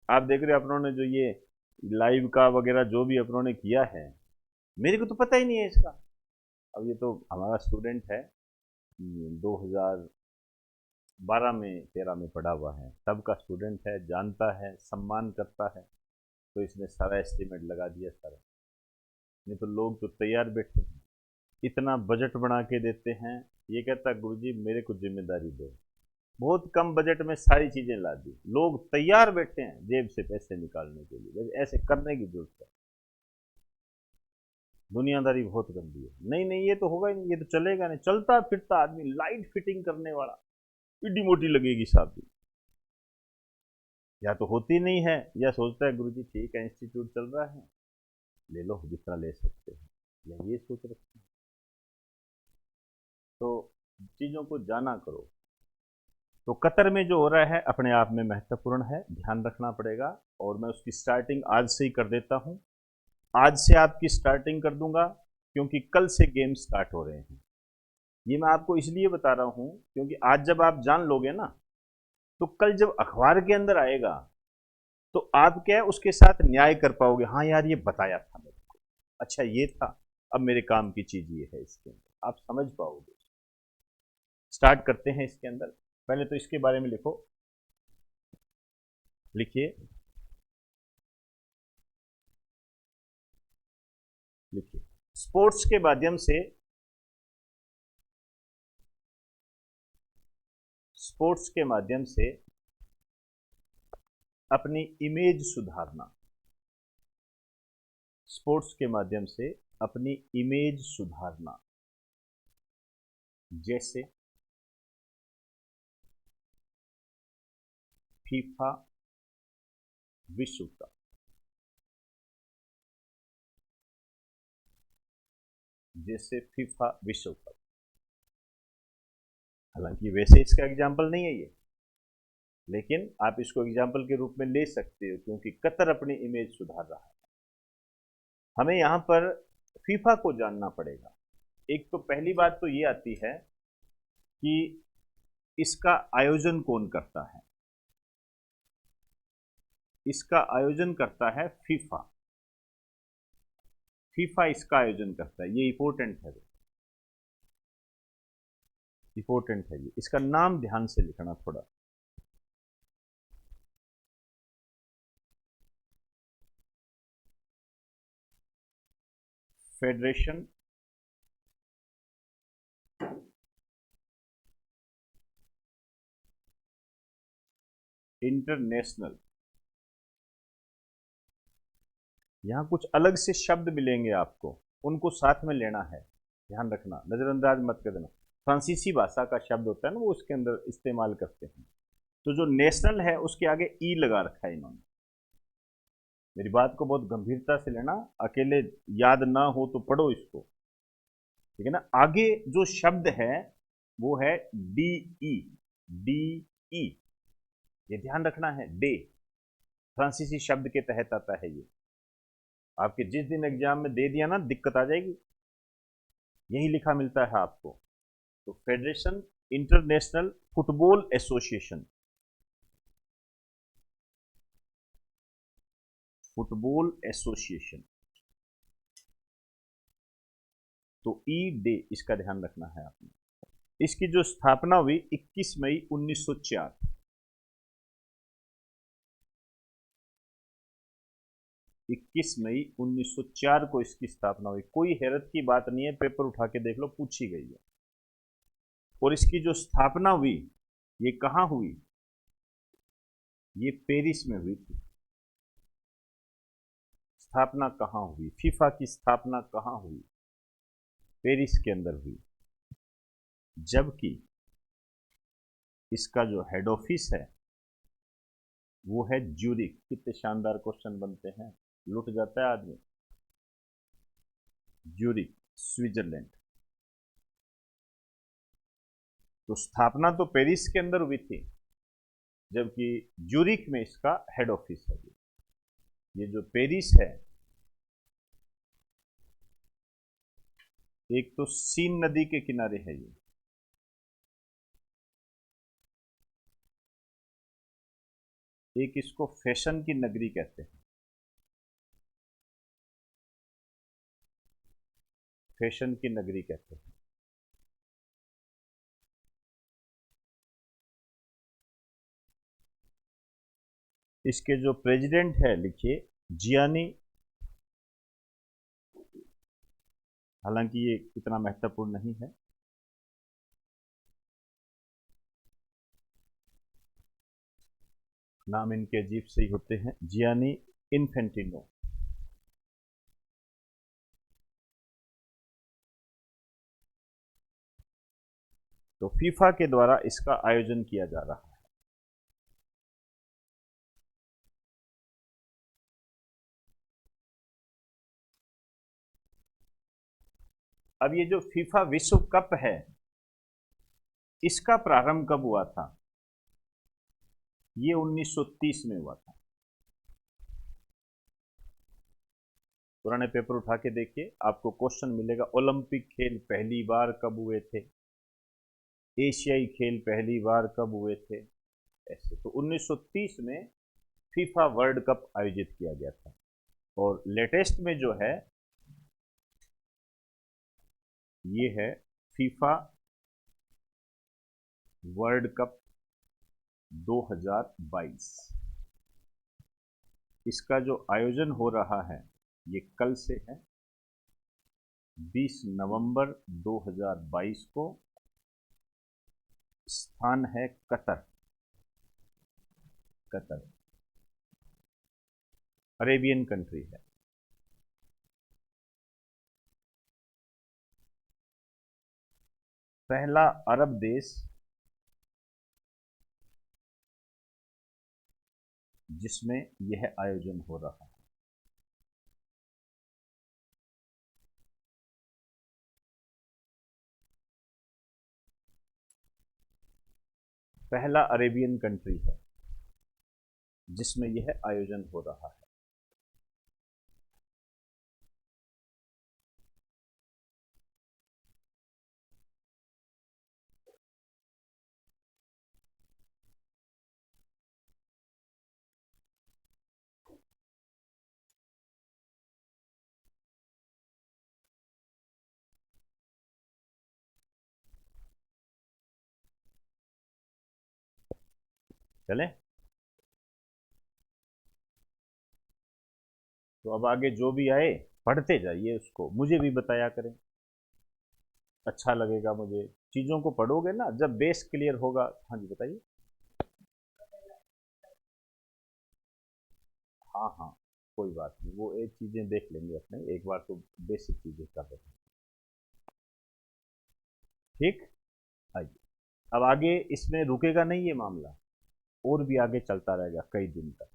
आप देख रहे हो अपनों ने जो ये लाइव का वगैरह जो भी अपनों ने किया है, मेरे को तो पता ही नहीं है इसका। अब ये तो हमारा स्टूडेंट है, 2012 में 13 में पढ़ा हुआ है, तब का स्टूडेंट है, जानता है सम्मान करता है, तो इसने सारा एस्टिमेट लगा दिया सारा। नहीं तो लोग तो तैयार बैठे हैं, इतना बजट बना के देते हैं, ये कहता है गुरुजी मेरे को जिम्मेदारी दो, बहुत कम बजट में सारी चीजें ला दी, लोग तैयार बैठे हैं जेब से पैसे निकालने के लिए, ऐसे करने की जरूरत है। दुनियादारी बहुत गंदी है, नहीं नहीं ये तो होगा ही नहीं, ये तो चलेगा नहीं, चलता फिरता आदमी लाइट फिटिंग करने वाला इडी मोटी लगेगी शादी, या तो होती नहीं है या सोचता है गुरुजी ठीक है इंस्टीट्यूट चल रहा है ले लो जितना ले सकते हैं, या ये सोच रखते हैं। तो चीज़ों को जाना करो। तो कतर में जो हो रहा है अपने आप में महत्वपूर्ण है, ध्यान रखना पड़ेगा, और मैं उसकी स्टार्टिंग आज से ही कर देता हूँ। आज से आपकी स्टार्टिंग कर दूंगा क्योंकि कल से गेम स्टार्ट हो रहे हैं। ये मैं आपको इसलिए बता रहा हूँ क्योंकि आज जब आप जान लोगे ना, तो कल जब अखबार के अंदर आएगा तो आप क्या है उसके साथ न्याय कर पाओगे, हाँ यार ये बताया था मेरे को, अच्छा ये था, अब मेरे काम की चीज ये है, इसके अंदर आप समझ पाओगे। स्टार्ट करते हैं इसके अंदर, पहले तो इसके बारे में लिखो, लिखिए लिखिए स्पोर्ट्स के माध्यम से, स्पोर्ट्स के माध्यम से अपनी इमेज सुधारना, स्पोर्ट्स के माध्यम से अपनी इमेज सुधारना, जैसे फीफा विश्व कप, जैसे फीफा विश्व कप, हालांकि वैसे इसका एग्जाम्पल नहीं है ये, लेकिन आप इसको एग्जाम्पल के रूप में ले सकते हो क्योंकि कतर अपनी इमेज सुधार रहा है। हमें यहां पर फीफा को जानना पड़ेगा। एक तो पहली बात तो ये आती है कि इसका आयोजन कौन करता है, इसका आयोजन करता है फीफा, फीफा इसका आयोजन करता है, ये इंपॉर्टेंट है, इंपॉर्टेंट है ये, इसका नाम ध्यान से लिखना थोड़ा। फेडरेशन इंटरनेशनल, यहां कुछ अलग से शब्द मिलेंगे आपको, उनको साथ में लेना है, ध्यान रखना, नजरअंदाज मत कर देना। फ्रांसीसी भाषा का शब्द होता है ना वो उसके अंदर इस्तेमाल करते हैं, तो जो नेशनल है उसके आगे ई लगा रखा है इन्होंने। मेरी बात को बहुत गंभीरता से लेना, अकेले याद ना हो तो पढ़ो इसको, ठीक है ना। आगे जो शब्द है वो है डी ई, डी ई, ये ध्यान रखना है, डे फ्रांसीसी शब्द के तहत आता है ये, आपके जिस दिन एग्जाम में दे दिया ना दिक्कत आ जाएगी। यही लिखा मिलता है आपको। तो federation international football association, football association, तो ई डे इसका ध्यान रखना है आपने। इसकी जो स्थापना हुई 21 मई 1904, 21 मई 1904 को इसकी स्थापना हुई। कोई हैरत की बात नहीं है, पेपर उठा के देख लो, पूछी गई है। और इसकी जो स्थापना हुई ये कहां हुई? ये पेरिस में हुई थी। स्थापना कहां हुई? फीफा की स्थापना कहां हुई? पेरिस के अंदर हुई। जबकि इसका जो हेड ऑफिस है वो है ज्यूरिख। कितने शानदार क्वेश्चन बनते हैं, लुट जाता है आदमी। Zurich, Switzerland. तो स्थापना तो पेरिस के अंदर हुई थी, जबकि ज्यूरिख में इसका हेड ऑफिस है। ये जो पेरिस है, एक तो सीन नदी के किनारे है ये, एक इसको फैशन की नगरी कहते हैं, फैशन की नगरी कहते हैं। इसके जो प्रेसिडेंट है लिखिए जियानी, हालांकि ये इतना महत्वपूर्ण नहीं है। नाम इनके अजीब से ही होते हैं, जियानी इन्फेंटिनो। तो फीफा के द्वारा इसका आयोजन किया जा रहा है। अब ये जो फीफा विश्व कप है, इसका प्रारंभ कब हुआ था? ये 1930 में हुआ था। पुराने पेपर उठा के देखिए, आपको क्वेश्चन मिलेगा ओलंपिक खेल पहली बार कब हुए थे, एशियाई खेल पहली बार कब हुए थे, ऐसे। तो 1930 में फीफा वर्ल्ड कप आयोजित किया गया था। और लेटेस्ट में जो है ये है फीफा वर्ल्ड कप 2022। इसका जो आयोजन हो रहा है ये कल से है, 20 नवंबर 2022 को। स्थान है कतर, कतर अरेबियन कंट्री है। पहला अरब देश जिसमें यह आयोजन हो रहा है। पहला अरेबियन कंट्री है जिसमें यह आयोजन हो रहा है। चले, तो अब आगे जो भी आए पढ़ते जाइए, उसको मुझे भी बताया करें, अच्छा लगेगा मुझे। चीज़ों को पढ़ोगे ना, जब बेस क्लियर होगा। हाँ जी बताइए। हाँ हाँ, कोई बात नहीं, वो एक चीज़ें देख लेंगे अपने, एक बार तो बेसिक चीज़ें कर रहे हैं। ठीक, आइए। अब आगे इसमें रुकेगा नहीं ये मामला, और भी आगे चलता रहेगा कई दिन तक।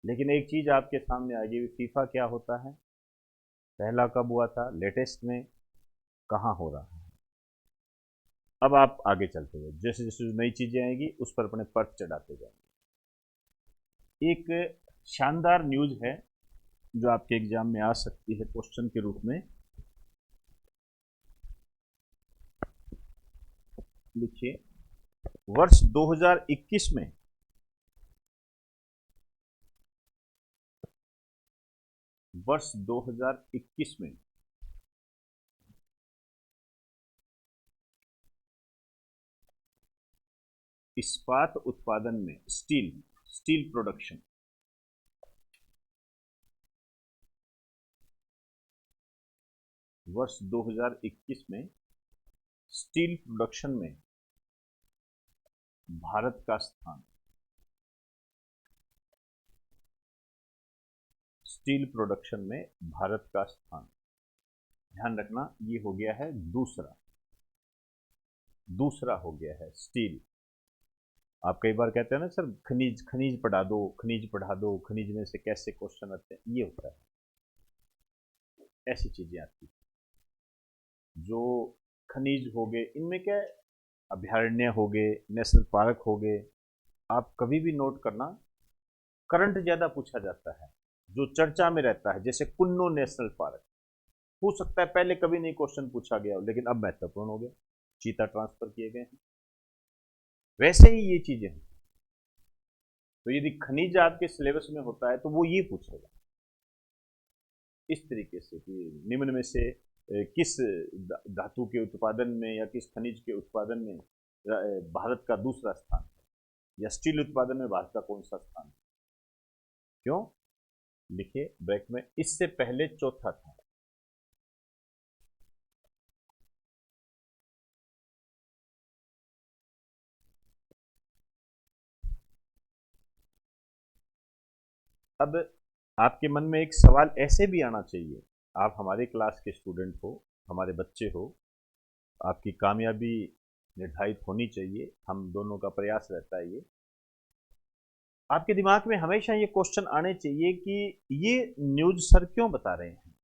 लेकिन एक चीज़ आपके सामने आएगी, फीफा क्या होता है, पहला कब हुआ था, लेटेस्ट में कहाँ हो रहा है। अब आप आगे चलते हुए जैसे जैसे नई चीज़ें आएंगी उस पर अपने पर्च चढ़ाते जाएंगे। एक शानदार न्यूज़ है जो आपके एग्जाम में आ सकती है क्वेश्चन के रूप में। लिखिए, वर्ष 2021 में वर्ष 2021 में इस्पात उत्पादन में स्टील प्रोडक्शन वर्ष 2021 में स्टील प्रोडक्शन में भारत का स्थान, स्टील प्रोडक्शन में भारत का स्थान, ध्यान रखना ये हो गया है दूसरा हो गया है स्टील। आप कई बार कहते हैं ना सर खनिज पढ़ा दो, खनिज में से कैसे क्वेश्चन आते हैं, ये होता है, ऐसी चीजें आती हैं। जो खनिज हो गए, इनमें क्या है, अभयारण्य हो गए, नेशनल पार्क हो गए, आप कभी भी नोट करना करंट ज्यादा पूछा जाता है, जो चर्चा में रहता है, जैसे कुन्नो नेशनल पार्क हो सकता है पहले कभी नहीं क्वेश्चन पूछा गया हो, लेकिन अब महत्वपूर्ण हो गया, चीता ट्रांसफर किए गए हैं, वैसे ही ये चीजें हैं। तो यदि खनिज आपके सिलेबस में होता है तो वो ये पूछेगा इस तरीके से कि निम्न में से किस धातु के उत्पादन में या किस खनिज के उत्पादन में भारत का दूसरा स्थान है, या स्टील उत्पादन में भारत का कौन सा स्थान है। क्यों लिखे ब्रैकेट में, इससे पहले चौथा था। अब आपके मन में एक सवाल ऐसे भी आना चाहिए, आप हमारे क्लास के स्टूडेंट हो, हमारे बच्चे हो, आपकी कामयाबी निर्धारित होनी चाहिए, हम दोनों का प्रयास रहता है। ये आपके दिमाग में हमेशा ये क्वेश्चन आने चाहिए कि ये न्यूज सर क्यों बता रहे हैं,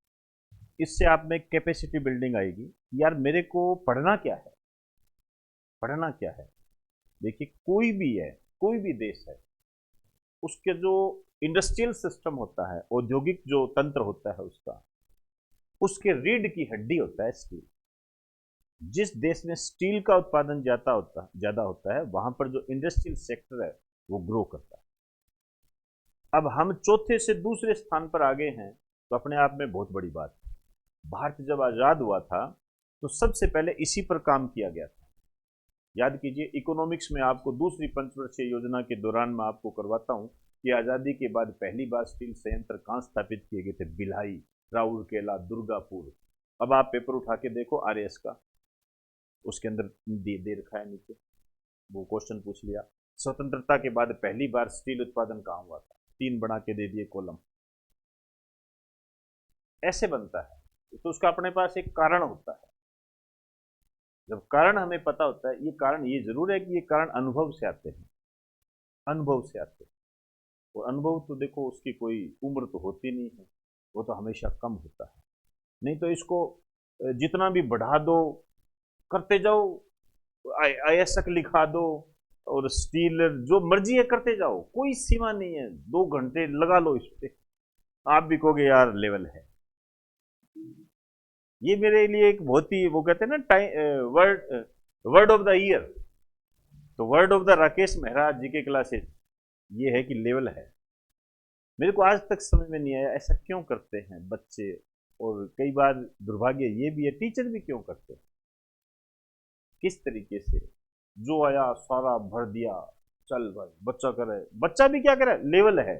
इससे आप में कैपेसिटी बिल्डिंग आएगी, यार मेरे को पढ़ना क्या है, पढ़ना क्या है। देखिए कोई भी देश है, उसके जो इंडस्ट्रियल सिस्टम होता है, औद्योगिक जो तंत्र होता है उसका, उसके रीढ़ की हड्डी होता है स्टील। जिस देश में स्टील का उत्पादन ज्यादा होता है वहां पर जो इंडस्ट्रियल सेक्टर है वो ग्रो करता है। अब हम चौथे से दूसरे स्थान पर आ गए हैं तो अपने आप में बहुत बड़ी बात है। भारत जब आजाद हुआ था तो सबसे पहले इसी पर काम किया गया था। याद कीजिए, इकोनॉमिक्स में आपको दूसरी पंचवर्षीय योजना के दौरान मैं आपको करवाता हूं कि आजादी के बाद पहली बार स्टील संयंत्र कहां स्थापित किए गए थे, भिलाई, राउरकेला, दुर्गापुर। अब आप पेपर उठा के देखो आरएएस का, उसके अंदर दे रखा है नीचे, वो क्वेश्चन पूछ लिया, स्वतंत्रता के बाद पहली बार स्टील उत्पादन कहां हुआ था, 3 बना के दे दिए कॉलम। ऐसे बनता है तो उसका अपने पास एक कारण होता है। जब कारण हमें पता होता है, ये कारण ये जरूर है कि ये कारण अनुभव से आते हैं, अनुभव से आते हैं। और अनुभव तो देखो उसकी कोई उम्र तो होती नहीं है, वो तो हमेशा कम होता है। नहीं तो इसको जितना भी बढ़ा दो, करते जाओ, आयस्क लिखा दो और स्टील जो मर्जी है करते जाओ, कोई सीमा नहीं है, 2 घंटे लगा लो इस पे, आप भी कहोगे यार लेवल है। ये मेरे लिए एक बहुत ही, वो कहते हैं ना time word of the year, तो word of the Rakesh Mehra ji के क्लासेस ये है कि लेवल है। मेरे को आज तक समझ में नहीं आया ऐसा क्यों करते हैं बच्चे, और कई बार दुर्भाग्य ये भी है टीचर भी क्यों करते हैं। किस तरीके से जो आया सारा भर दिया, चल भाई बच्चा करे, बच्चा भी क्या करे, लेवल है।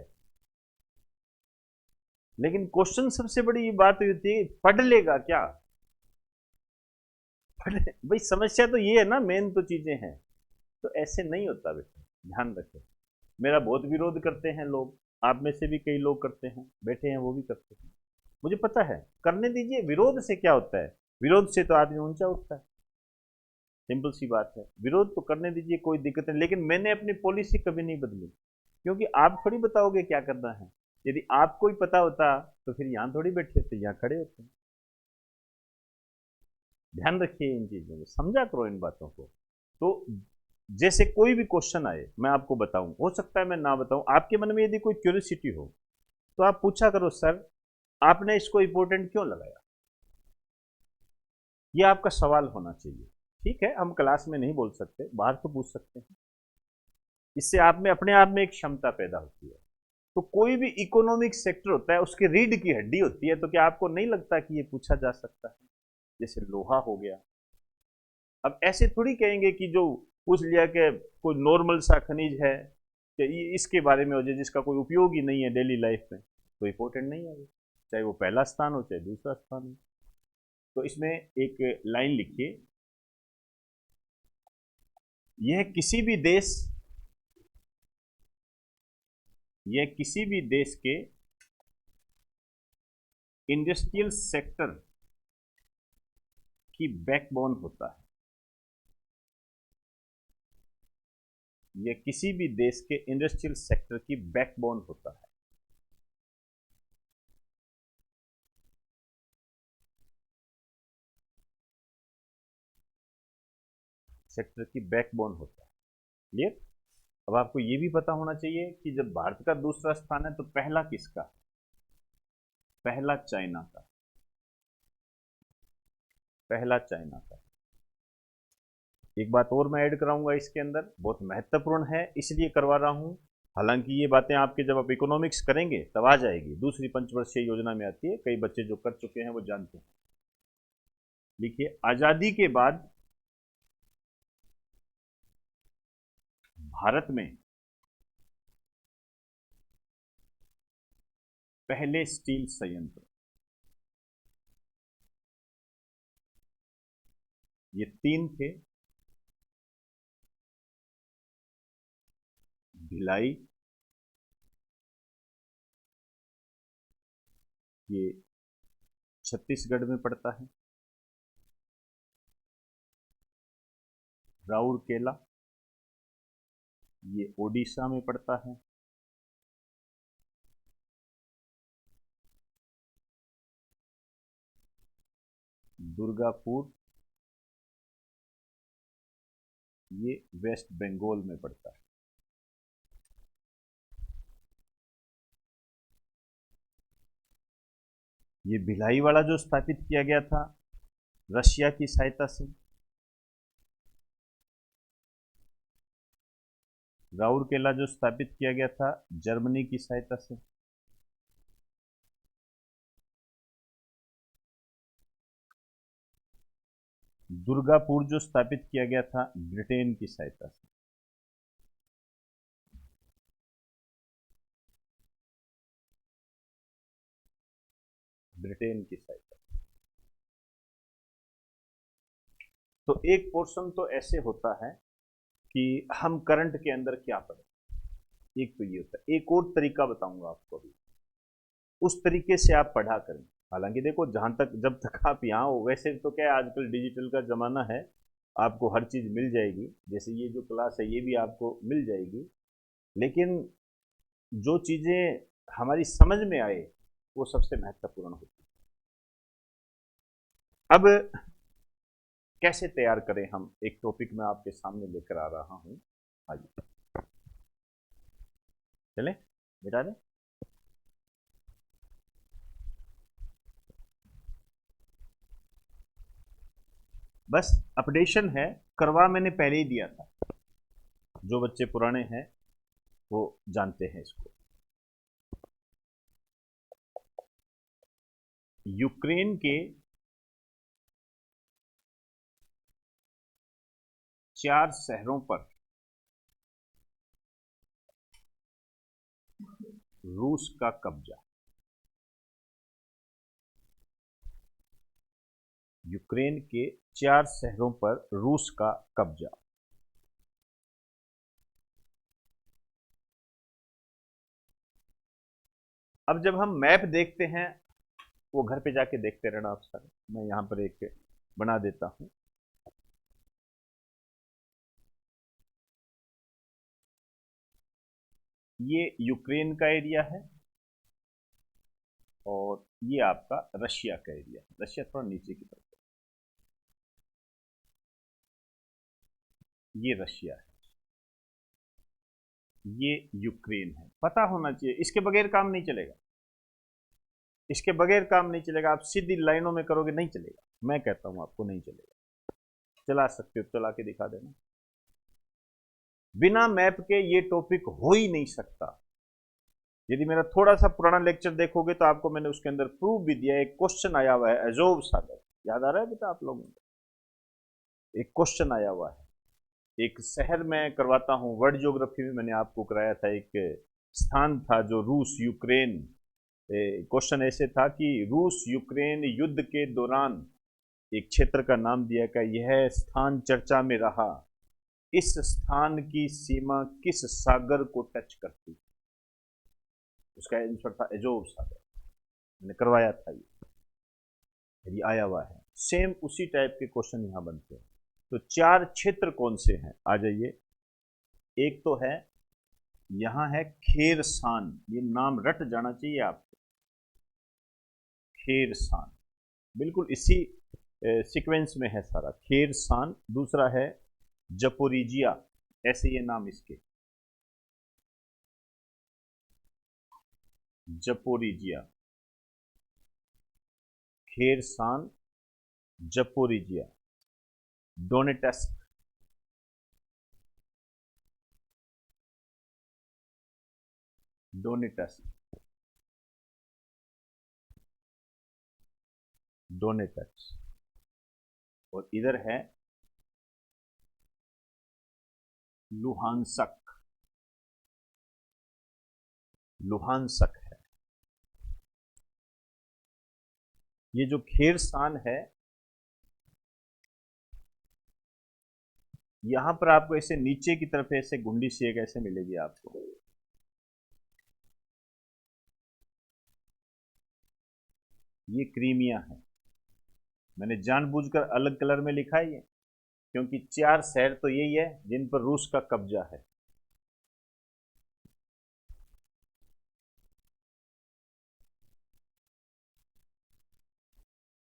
लेकिन क्वेश्चन सबसे बड़ी बात होती है, पढ़ लेगा क्या, भाई समस्या तो ये है ना, मेन तो चीजें हैं। तो ऐसे नहीं होता बेटा, ध्यान रखें। मेरा बहुत विरोध करते हैं लोग, आप में से भी कई लोग करते हैं, बैठे हैं वो भी करते हैं, मुझे पता है, करने दीजिए। विरोध से क्या होता है, विरोध से तो आदमी ऊंचा उठता है, सिंपल सी बात है। विरोध तो करने दीजिए, कोई दिक्कत नहीं। लेकिन मैंने अपनी पॉलिसी कभी नहीं बदली, क्योंकि आप थोड़ी बताओगे क्या करना है। यदि आपको ही पता होता तो फिर यहां थोड़ी बैठे होते, यहां खड़े होते। ध्यान रखिए इन चीजों में, समझा करो इन बातों को। तो जैसे कोई भी क्वेश्चन आए मैं आपको बताऊं, हो सकता है मैं ना बताऊं, आपके मन में यदि कोई क्यूरियोसिटी हो तो आप पूछा करो, सर आपने इसको इंपॉर्टेंट क्यों लगाया, ये आपका सवाल होना चाहिए, ठीक है, हम क्लास में नहीं बोल सकते, बाहर तो पूछ सकते हैं। इससे आप में अपने आप में एक क्षमता पैदा होती है। तो कोई भी इकोनॉमिक सेक्टर होता है, उसकी रीढ़ की हड्डी होती है, तो क्या आपको नहीं लगता कि ये पूछा जा सकता है? जैसे लोहा हो गया। अब ऐसे थोड़ी कहेंगे कि जो पूछ लिया कि कोई नॉर्मल सा खनिज है कि इसके बारे में हो जाए, जिसका कोई उपयोग ही नहीं है डेली लाइफ में, तो इंपॉर्टेंट नहीं है वो, चाहे वो पहला स्थान हो चाहे दूसरा स्थान हो। तो इसमें एक लाइन लिखिए, यह किसी भी देश, यह किसी भी देश के इंडस्ट्रियल सेक्टर की बैकबोन होता है। यह किसी भी देश के इंडस्ट्रियल सेक्टर की बैकबोन होता है। सेक्टर की बैकबोन होता है। क्लियर? अब आपको यह भी पता होना चाहिए कि जब भारत का दूसरा स्थान है तो पहला किसका? पहला चाइना का। पहला चाइना का। एक बात और मैं ऐड कराऊंगा इसके अंदर, बहुत महत्वपूर्ण है इसलिए करवा रहा हूं। हालांकि ये बातें आपके जब आप इकोनॉमिक्स करेंगे तब आ जाएगी, दूसरी पंचवर्षीय योजना में आती है, कई बच्चे जो कर चुके हैं वो जानते हैं। लिखिए, आजादी के बाद भारत में पहले स्टील संयंत्र, ये 3 थे। भिलाई, ये छत्तीसगढ़ में पड़ता है। राउरकेला, ये ओडिशा में पड़ता है। दुर्गापुर, ये वेस्ट बंगाल में पड़ता है। ये भिलाई वाला जो स्थापित किया गया था रशिया की सहायता से। राउरकेला जो स्थापित किया गया था जर्मनी की सहायता से। दुर्गापुर जो स्थापित किया गया था ब्रिटेन की सहायता से। ब्रिटेन की सहायता से। तो एक पोर्शन तो ऐसे होता है कि हम करंट के अंदर क्या पढ़े, एक तो ये होता है। एक और तरीका बताऊंगा आपको अभी, उस तरीके से आप पढ़ा करें। हालांकि देखो, जहां तक जब तक आप यहाँ हो, वैसे तो क्या है, आजकल डिजिटल का ज़माना है, आपको हर चीज़ मिल जाएगी। जैसे ये जो क्लास है ये भी आपको मिल जाएगी, लेकिन जो चीज़ें हमारी समझ में आए वो सबसे महत्वपूर्ण होती है। अब कैसे तैयार करें हम, एक टॉपिक मैं आपके सामने लेकर आ रहा हूं। आइए चलें, बेटा दें। बस अपडेशन है, करवा मैंने पहले ही दिया था, जो बच्चे पुराने हैं वो जानते हैं इसको। यूक्रेन के 4 शहरों पर रूस का कब्जा। यूक्रेन के 4 शहरों पर रूस का कब्जा। अब जब हम मैप देखते हैं, वो घर पे जाके देखते रहना आप सारे, मैं यहां पर एक बना देता हूं। ये यूक्रेन का एरिया है और ये आपका रशिया का एरिया है। रशिया थोड़ा नीचे की तरफ, ये रशिया है, ये यूक्रेन है। पता होना चाहिए, इसके बगैर काम नहीं चलेगा। इसके बगैर काम नहीं चलेगा। आप सीधी लाइनों में करोगे नहीं चलेगा, मैं कहता हूं आपको नहीं चलेगा। चला सकते हो, चला के दिखा देना। बिना मैप के ये टॉपिक हो ही नहीं सकता। यदि मेरा थोड़ा सा पुराना लेक्चर देखोगे तो आपको मैंने उसके अंदर प्रूव भी दिया। एक क्वेश्चन आया हुआ है अजोब सागर, याद आ रहा है बेटा आप लोगों को? एक क्वेश्चन आया हुआ है, एक शहर में करवाता हूं, वर्ल्ड ज्योग्राफी में मैंने आपको कराया था। एक स्थान था जो रूस यूक्रेन, क्वेश्चन ऐसे था कि रूस यूक्रेन युद्ध के दौरान एक क्षेत्र का नाम दिया कि यह स्थान चर्चा में रहा, इस स्थान की सीमा किस सागर को टच करती? उसका आंसर था एजोव सागर। मैंने करवाया था, ये आया हुआ है। सेम उसी टाइप के क्वेश्चन यहां बनते हैं। तो 4 क्षेत्र कौन से हैं, आ जाइए। एक तो है, यहां है खेरसान, ये नाम रट जाना चाहिए आपको, खेरसान, बिल्कुल इसी सीक्वेंस में है सारा, खेरसान। दूसरा है जपोरिजिया, ऐसे ये नाम इसके, Zaporizhzhia, खेरसान, Zaporizhzhia. Donetsk, Donetsk, Donetsk. और इधर है लुहानसक, लुहानसक है। ये जो खेरसान है, यहां पर आपको ऐसे नीचे की तरफ ऐसे गुंडी सी एक ऐसे मिलेगी आपको, ये क्रीमिया है। मैंने जानबूझकर अलग कलर में लिखा है ये, क्योंकि 4 शहर तो यही है जिन पर रूस का कब्जा है।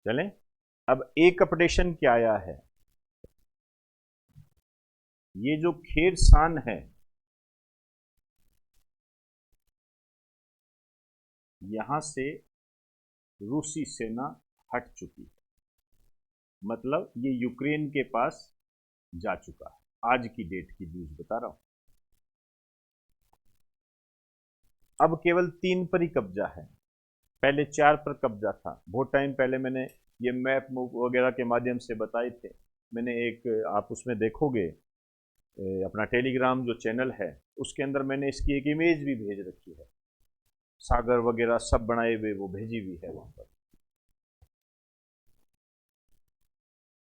चलें, अब एक अपडेशन क्या आया है, ये जो खेरसान है, यहां से रूसी सेना हट चुकी है, मतलब ये यूक्रेन के पास जा चुका है। आज की डेट की न्यूज बता रहा हूं। अब केवल 3 पर ही कब्जा है, पहले 4 पर कब्जा था। बहुत टाइम पहले मैंने ये मैप वगैरह के माध्यम से बताए थे। मैंने एक, आप उसमें देखोगे अपना टेलीग्राम जो चैनल है उसके अंदर मैंने इसकी एक इमेज भी भेज रखी है, सागर वगैरह सब बनाए हुए वो भेजी हुई है वहां पर।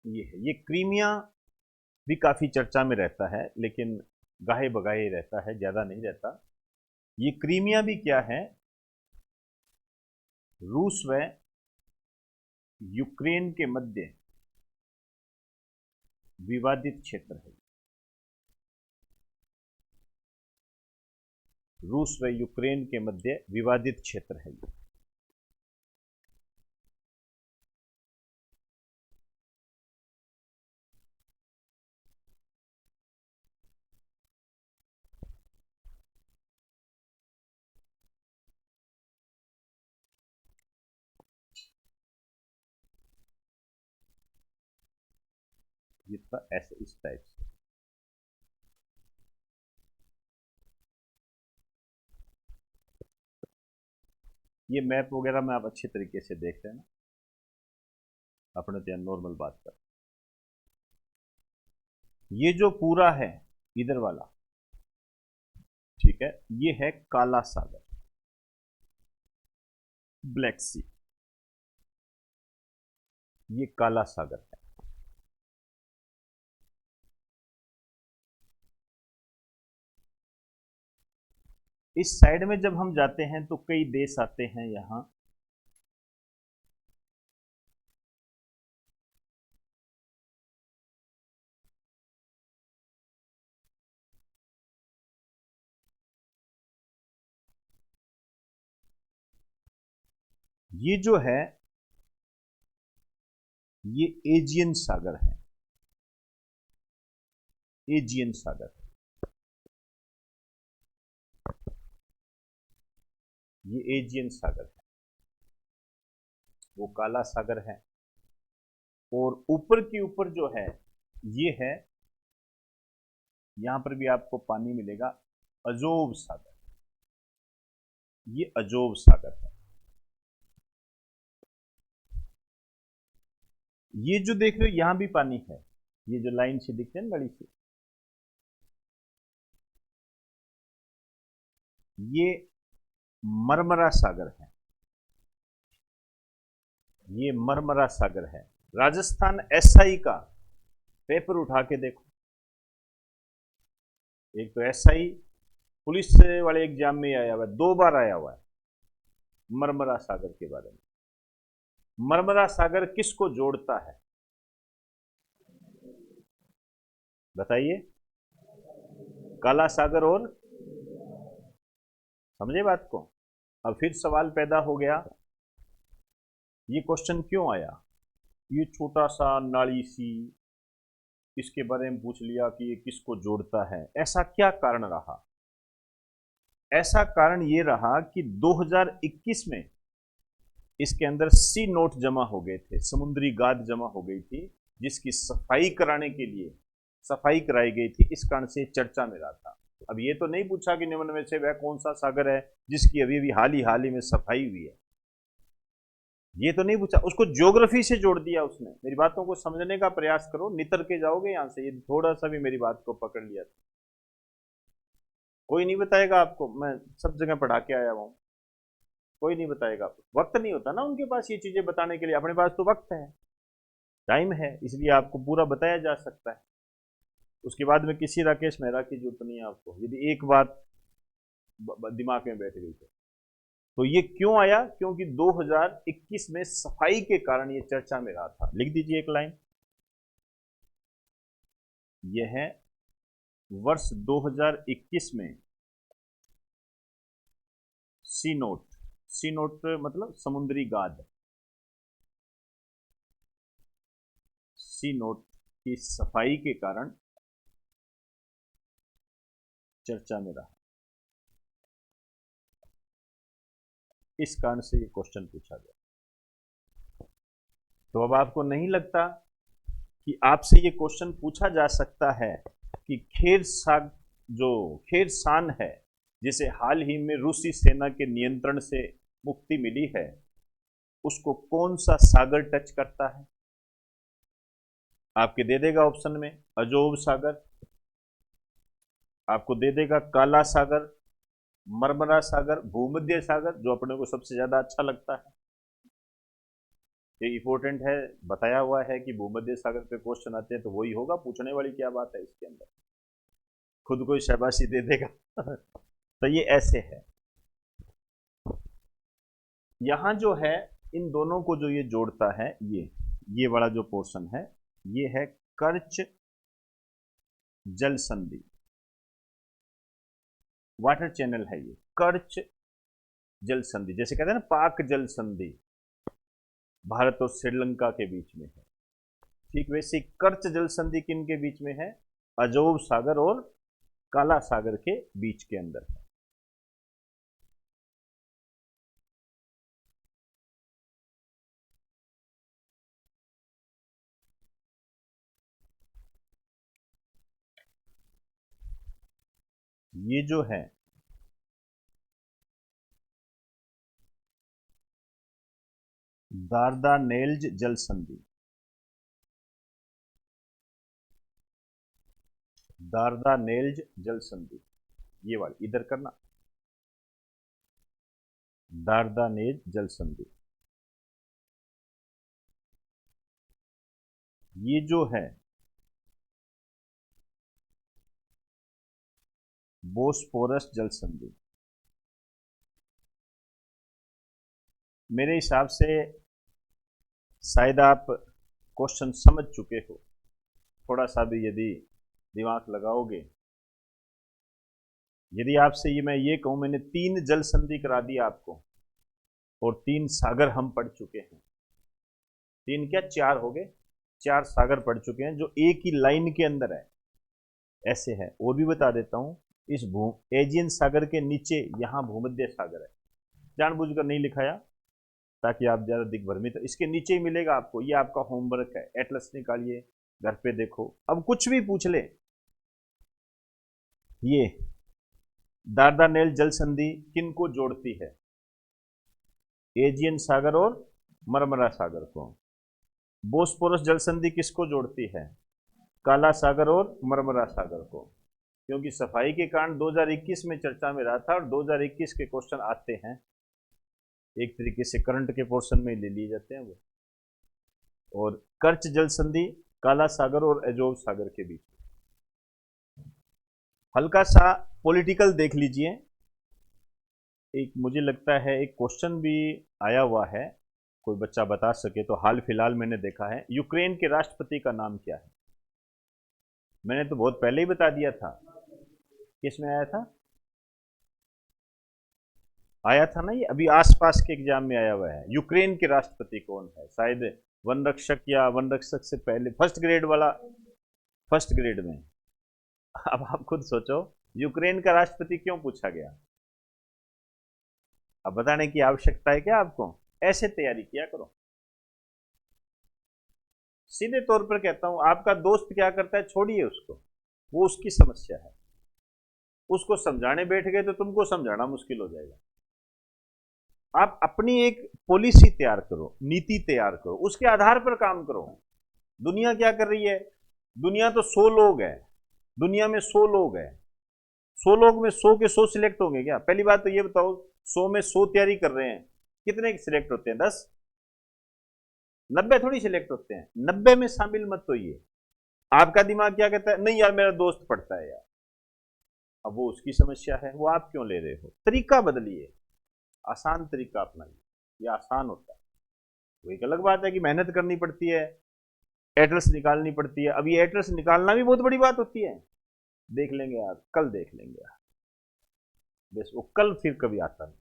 ये है, ये क्रीमिया भी काफी चर्चा में रहता है, लेकिन गाहे बगाहे रहता है, ज्यादा नहीं रहता। ये क्रीमिया भी क्या है, रूस व यूक्रेन के मध्य विवादित क्षेत्र है। रूस व यूक्रेन के मध्य विवादित क्षेत्र है ये। ये था ऐसे इस टाइप से। ये मैप वगैरह में आप अच्छे तरीके से देख रहे हैं ना, अपने तो नॉर्मल बात कर। ये जो पूरा है इधर वाला, ठीक है, ये है काला सागर, ब्लैक सी, ये काला सागर है। इस साइड में जब हम जाते हैं तो कई देश आते हैं यहां, ये जो है ये एजियन सागर है, एजियन सागर, ये एजियन सागर है, वो काला सागर है। और ऊपर के ऊपर जो है ये है, यहां पर भी आपको पानी मिलेगा, अजोब सागर। ये अजोब सागर है। ये जो देख रहे हो यहां भी पानी है, ये जो लाइन से दिखते हैं ना बड़ी सी, ये मरमरा सागर है। ये मरमरा सागर है। राजस्थान एसआई का पेपर उठा के देखो, एक तो एसआई पुलिस वाले एग्जाम में आया हुआ है, 2 बार आया हुआ है मरमरा सागर के बारे में। मरमरा सागर किसको जोड़ता है बताइए? काला सागर और, समझे बात को? अब फिर सवाल पैदा हो गया, ये क्वेश्चन क्यों आया? ये छोटा सा नाली सी, इसके बारे में पूछ लिया कि ये किसको जोड़ता है, ऐसा क्या कारण रहा? ऐसा कारण ये रहा कि 2021 में इसके अंदर सी नोट जमा हो गए थे, समुद्री गाद जमा हो गई थी, जिसकी सफाई कराने के लिए सफाई कराई गई थी, इस कारण से चर्चा में रहा था। अब ये तो नहीं पूछा कि निम्न में से वह कौन सा सागर है जिसकी अभी भी हाल ही में सफाई हुई है, ये तो नहीं पूछा। उसको ज्योग्राफी से जोड़ दिया उसने। मेरी बातों को समझने का प्रयास करो, नितर के जाओगे यहां से, ये थोड़ा सा भी मेरी बात को पकड़ लिया तो कोई नहीं बताएगा आपको, मैं सब जगह पढ़ा के आया हूं, कोई नहीं बताएगा आपको। वक्त नहीं होता ना उनके पास ये चीजें बताने के लिए, अपने पास तो वक्त है, टाइम है, इसलिए आपको पूरा बताया जा सकता है। उसके बाद में किसी राकेश मेहरा की जरूरत नहीं है आपको, यदि एक बात दिमाग में बैठ गई तो ये क्यों आया? क्योंकि 2021 में सफाई के कारण ये चर्चा में रहा था। लिख दीजिए एक लाइन, यह है वर्ष 2021 में सी नोट, सी नोट मतलब समुद्री गाद, सी नोट की सफाई के कारण चर्चा में रहा, इस कारण से ये क्वेश्चन पूछा गया। तो अब आपको नहीं लगता कि आपसे ये क्वेश्चन पूछा जा सकता है कि खेरसाग, जो खेरसान है, जिसे हाल ही में रूसी सेना के नियंत्रण से मुक्ति मिली है, उसको कौन सा सागर टच करता है? आपके दे देगा ऑप्शन में अजोब सागर, आपको दे देगा काला सागर, मरमरा सागर, भूमध्य सागर, जो अपने को सबसे ज्यादा अच्छा लगता है। ये इंपॉर्टेंट है, बताया हुआ है कि भूमध्य सागर पे क्वेश्चन आते हैं तो वही होगा, पूछने वाली क्या बात है इसके अंदर, खुद को शाबाशी दे देगा। तो ये ऐसे है, यहां जो है इन दोनों को जो ये जोड़ता है, ये वाला जो पोर्शन है, ये है कर्च जल संधि, वाटर चैनल है ये, कर्च जल संधि। जैसे कहते हैं ना पाक जल संधि, भारत और श्रीलंका के बीच में है, ठीक वैसे कर्च जल संधि किन के बीच में है? अजोब सागर और काला सागर के बीच के अंदर है। ये जो है दारदानेल्ज जल संधि, दारदानेल्ज जल संधि, ये वाली इधर करना, दारदानेल्ज जल संधि, ये जो है बोस्पोरस जल संधि। मेरे हिसाब से शायद आप क्वेश्चन समझ चुके हो, थोड़ा सा भी यदि दिमाग लगाओगे। यदि आपसे मैं ये कहूं, मैंने 3 जल संधि करा दी आपको और 3 सागर हम पढ़ चुके हैं, 3 क्या 4 हो गए, 4 सागर पढ़ चुके हैं जो एक ही लाइन के अंदर है, ऐसे है। और भी बता देता हूं, इस एजियन सागर के नीचे यहां भूमध्य सागर है, जानबूझकर नहीं लिखाया ताकि आप ज्यादा दिग्भ्रमित, तो इसके नीचे ही मिलेगा आपको, ये आपका होमवर्क है, एटलस निकालिए, घर पे देखो, अब कुछ भी पूछ ले। ये दार्दानेल जल संधि किन को जोड़ती है? एजियन सागर और मरमरा सागर को। बोस्पोरस जल संधि किसको जोड़ती है? काला सागर और मरमरा सागर को। क्योंकि सफाई के कारण 2021 में चर्चा में रहा था और 2021 के क्वेश्चन आते हैं, एक तरीके से करंट के पोर्शन में ले लिए जाते हैं वो। और कर्च जल संधि काला सागर और एजोव सागर के बीच। हल्का सा पॉलिटिकल देख लीजिए, एक मुझे लगता है एक क्वेश्चन भी आया हुआ है, कोई बच्चा बता सके तो। हाल फिलहाल मैंने देखा है, यूक्रेन के राष्ट्रपति का नाम क्या है? मैंने तो बहुत पहले ही बता दिया था। किस में आया था? आया था ना, ये अभी आसपास के एग्जाम में आया हुआ है। यूक्रेन के राष्ट्रपति कौन है? शायद वन रक्षक या वन रक्षक से पहले, फर्स्ट ग्रेड वाला, फर्स्ट ग्रेड में। अब आप खुद सोचो, यूक्रेन का राष्ट्रपति क्यों पूछा गया? अब बताने की आवश्यकता है क्या आपको? ऐसे तैयारी किया करो। सीधे तौर पर कहता हूं, आपका दोस्त क्या करता है छोड़िए उसको, वो उसकी समस्या है। उसको समझाने बैठ गए तो तुमको समझाना मुश्किल हो जाएगा। आप अपनी एक पॉलिसी तैयार करो, नीति तैयार करो, उसके आधार पर काम करो। दुनिया क्या कर रही है? दुनिया तो 100 लोग है, दुनिया में 100 लोग है, 100 लोग में 100 के 100 सिलेक्ट होंगे क्या? पहली बात तो ये बताओ, 100 में 100 तैयारी कर रहे हैं, कितने सिलेक्ट होते हैं? 10? 90 थोड़ी सिलेक्ट होते हैं। 90 में शामिल मत होइए। आपका दिमाग क्या कहता है? नहीं यार मेरा दोस्त पढ़ता है यार। अब वो उसकी समस्या है, वो आप क्यों ले रहे हो? तरीका बदलिए, आसान तरीका अपनाइए, ये आसान होता है। वो एक अलग बात है कि मेहनत करनी पड़ती है, एड्रेस निकालनी पड़ती है। अब ये एड्रेस निकालना भी बहुत बड़ी बात होती है। देख लेंगे यार, कल देख लेंगे यार, बस वो कल फिर कभी आता नहीं।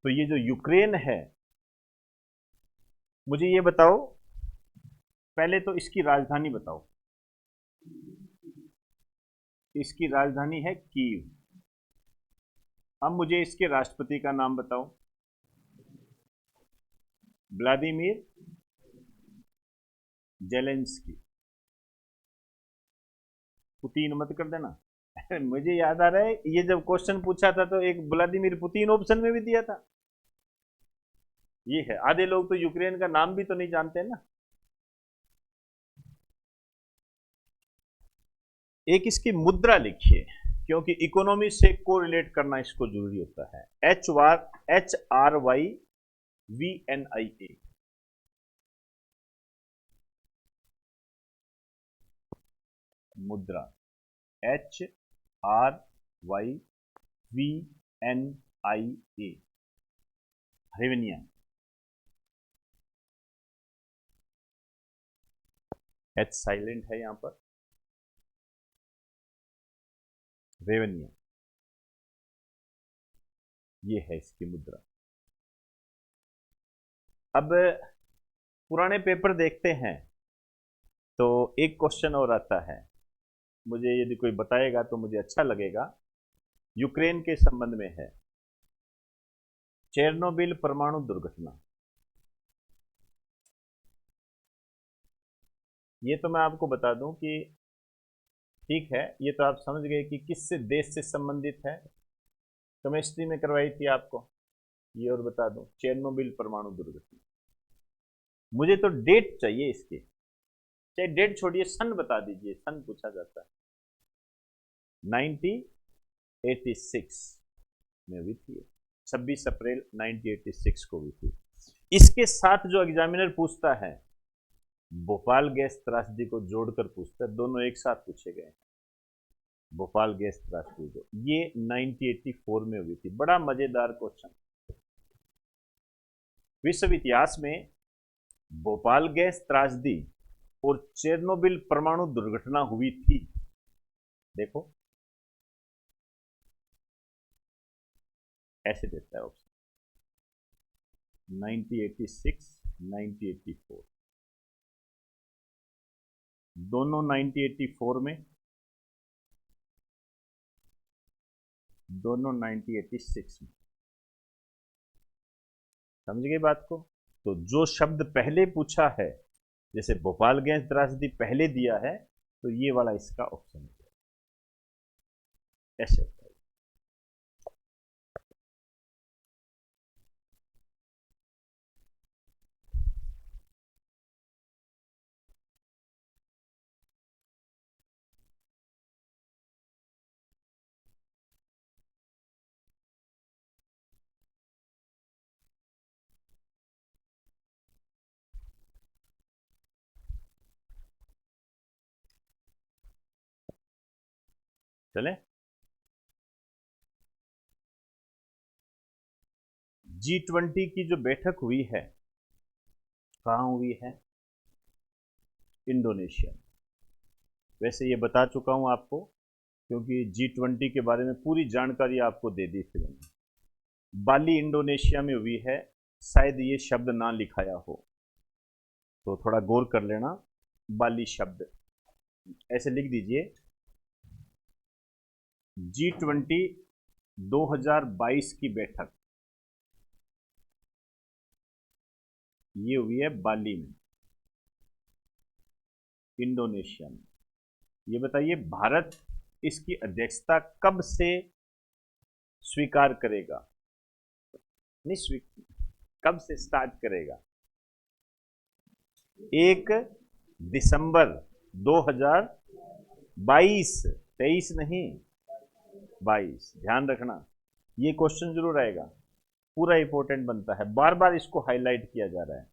तो ये जो यूक्रेन है, मुझे ये बताओ, पहले तो इसकी राजधानी बताओ। इसकी राजधानी है कीव। अब मुझे इसके राष्ट्रपति का नाम बताओ। Vladimir Zelensky. पुतिन मत कर देना। मुझे याद आ रहा है, ये जब क्वेश्चन पूछा था तो एक व्लादिमीर पुतिन ऑप्शन में भी दिया था। ये है, आधे लोग तो यूक्रेन का नाम भी तो नहीं जानते ना। एक इसकी मुद्रा लिखिए, क्योंकि इकोनॉमी से कोरिलेट करना इसको जरूरी होता है। HRYVNIA। मुद्रा HRYVNIA, हरिवनिया। एच साइलेंट है यहां पर, रेवनिया, ये है इसकी मुद्रा। अब पुराने पेपर देखते हैं तो एक क्वेश्चन और आता है, मुझे यदि कोई बताएगा तो मुझे अच्छा लगेगा। यूक्रेन के संबंध में है, चेरनोबिल परमाणु दुर्घटना। ये तो मैं आपको बता दूं कि ठीक है, ये तो आप समझ गए कि किस देश से संबंधित है। केमिस्ट्री में करवाई थी आपको। ये और बता दूं, चेरनोबिल परमाणु दुर्घटना। मुझे तो डेट चाहिए इसकी, चाहे डेट छोड़िए, सन बता दीजिए, सन पूछा जाता है। 1986 में हुई थी, 26 अप्रैल 1986 को हुई थी। इसके साथ जो एग्जामिनर पूछता है, भोपाल गैस त्रासदी को जोड़कर पूछता है, दोनों एक साथ पूछे गए। भोपाल गैस त्रासदी जो ये 1984 में हुई थी। बड़ा मजेदार क्वेश्चन। विश्व इतिहास में भोपाल गैस त्रासदी और चेरनोबिल परमाणु दुर्घटना हुई थी। देखो ऐसे देता है ऑप्शन, 1986, 1984, दोनों 1984 में, दोनों 1986 में। समझ गए बात को? तो जो शब्द पहले पूछा है जैसे भोपाल गैस त्रासदी पहले दिया है तो ये वाला इसका ऑप्शन है। ऐसे होता है। चले, G20 की जो बैठक हुई है कहाँ हुई है? इंडोनेशिया। वैसे ये बता चुका हूं आपको, क्योंकि G20 के बारे में पूरी जानकारी आपको दे दी थी मैंने। बाली इंडोनेशिया में हुई है, शायद ये शब्द ना लिखाया हो तो थोड़ा गौर कर लेना। बाली शब्द ऐसे लिख दीजिए, G20 2022 की बैठक ये हुई है बाली में, इंडोनेशिया में। ये बताइए भारत इसकी अध्यक्षता कब से स्वीकार करेगा? नहीं, कब से स्टार्ट करेगा? 1 दिसंबर 2022, 23 नहीं 22, ध्यान रखना। ये क्वेश्चन जरूर आएगा, पूरा इंपॉर्टेंट बनता है, बार बार इसको हाईलाइट किया जा रहा है।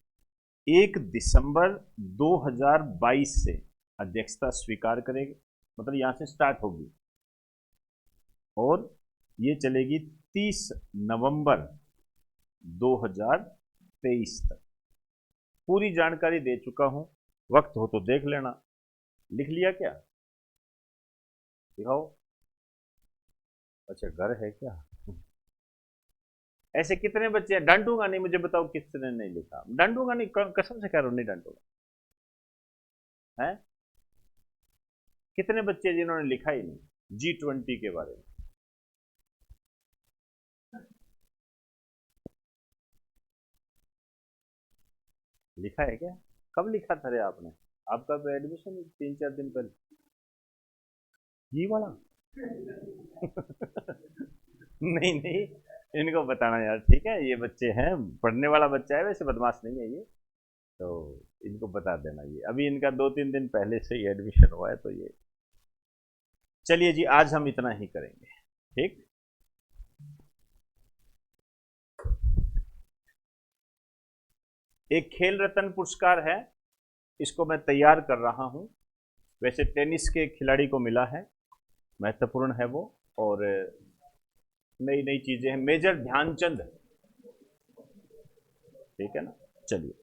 1 दिसंबर 2022 से अध्यक्षता स्वीकार करेगी, मतलब यहां से स्टार्ट होगी और ये चलेगी 30 नवंबर 2023 तक। पूरी जानकारी दे चुका हूं, वक्त हो तो देख लेना। लिख लिया क्या? दिखाओ। अच्छा, घर है क्या? ऐसे कितने बच्चे हैं? डांटूंगा नहीं, मुझे बताओ किसने नहीं लिखा। डांटूंगा नहीं, कसम से कह रहा हूं, नहीं डांटूंगा। है कितने बच्चे जिन्होंने लिखा ही नहीं G20 के बारे में? लिखा है क्या? कब लिखा था रे आपने? आपका तो एडमिशन 3-4 दिन पहले। ये वाला नहीं नहीं, इनको बताना यार, ठीक है? ये बच्चे हैं, पढ़ने वाला बच्चा है, वैसे बदमाश नहीं है ये, तो इनको बता देना। ये अभी इनका 2-3 दिन पहले से ही एडमिशन हुआ है, तो ये चलिए जी, आज हम इतना ही करेंगे। ठीक, एक खेल रत्न पुरस्कार है, इसको मैं तैयार कर रहा हूं। वैसे टेनिस के खिलाड़ी को मिला है, महत्वपूर्ण है वो, और नई नई चीजें हैं। मेजर ध्यानचंद, ठीक है ना? चलिए।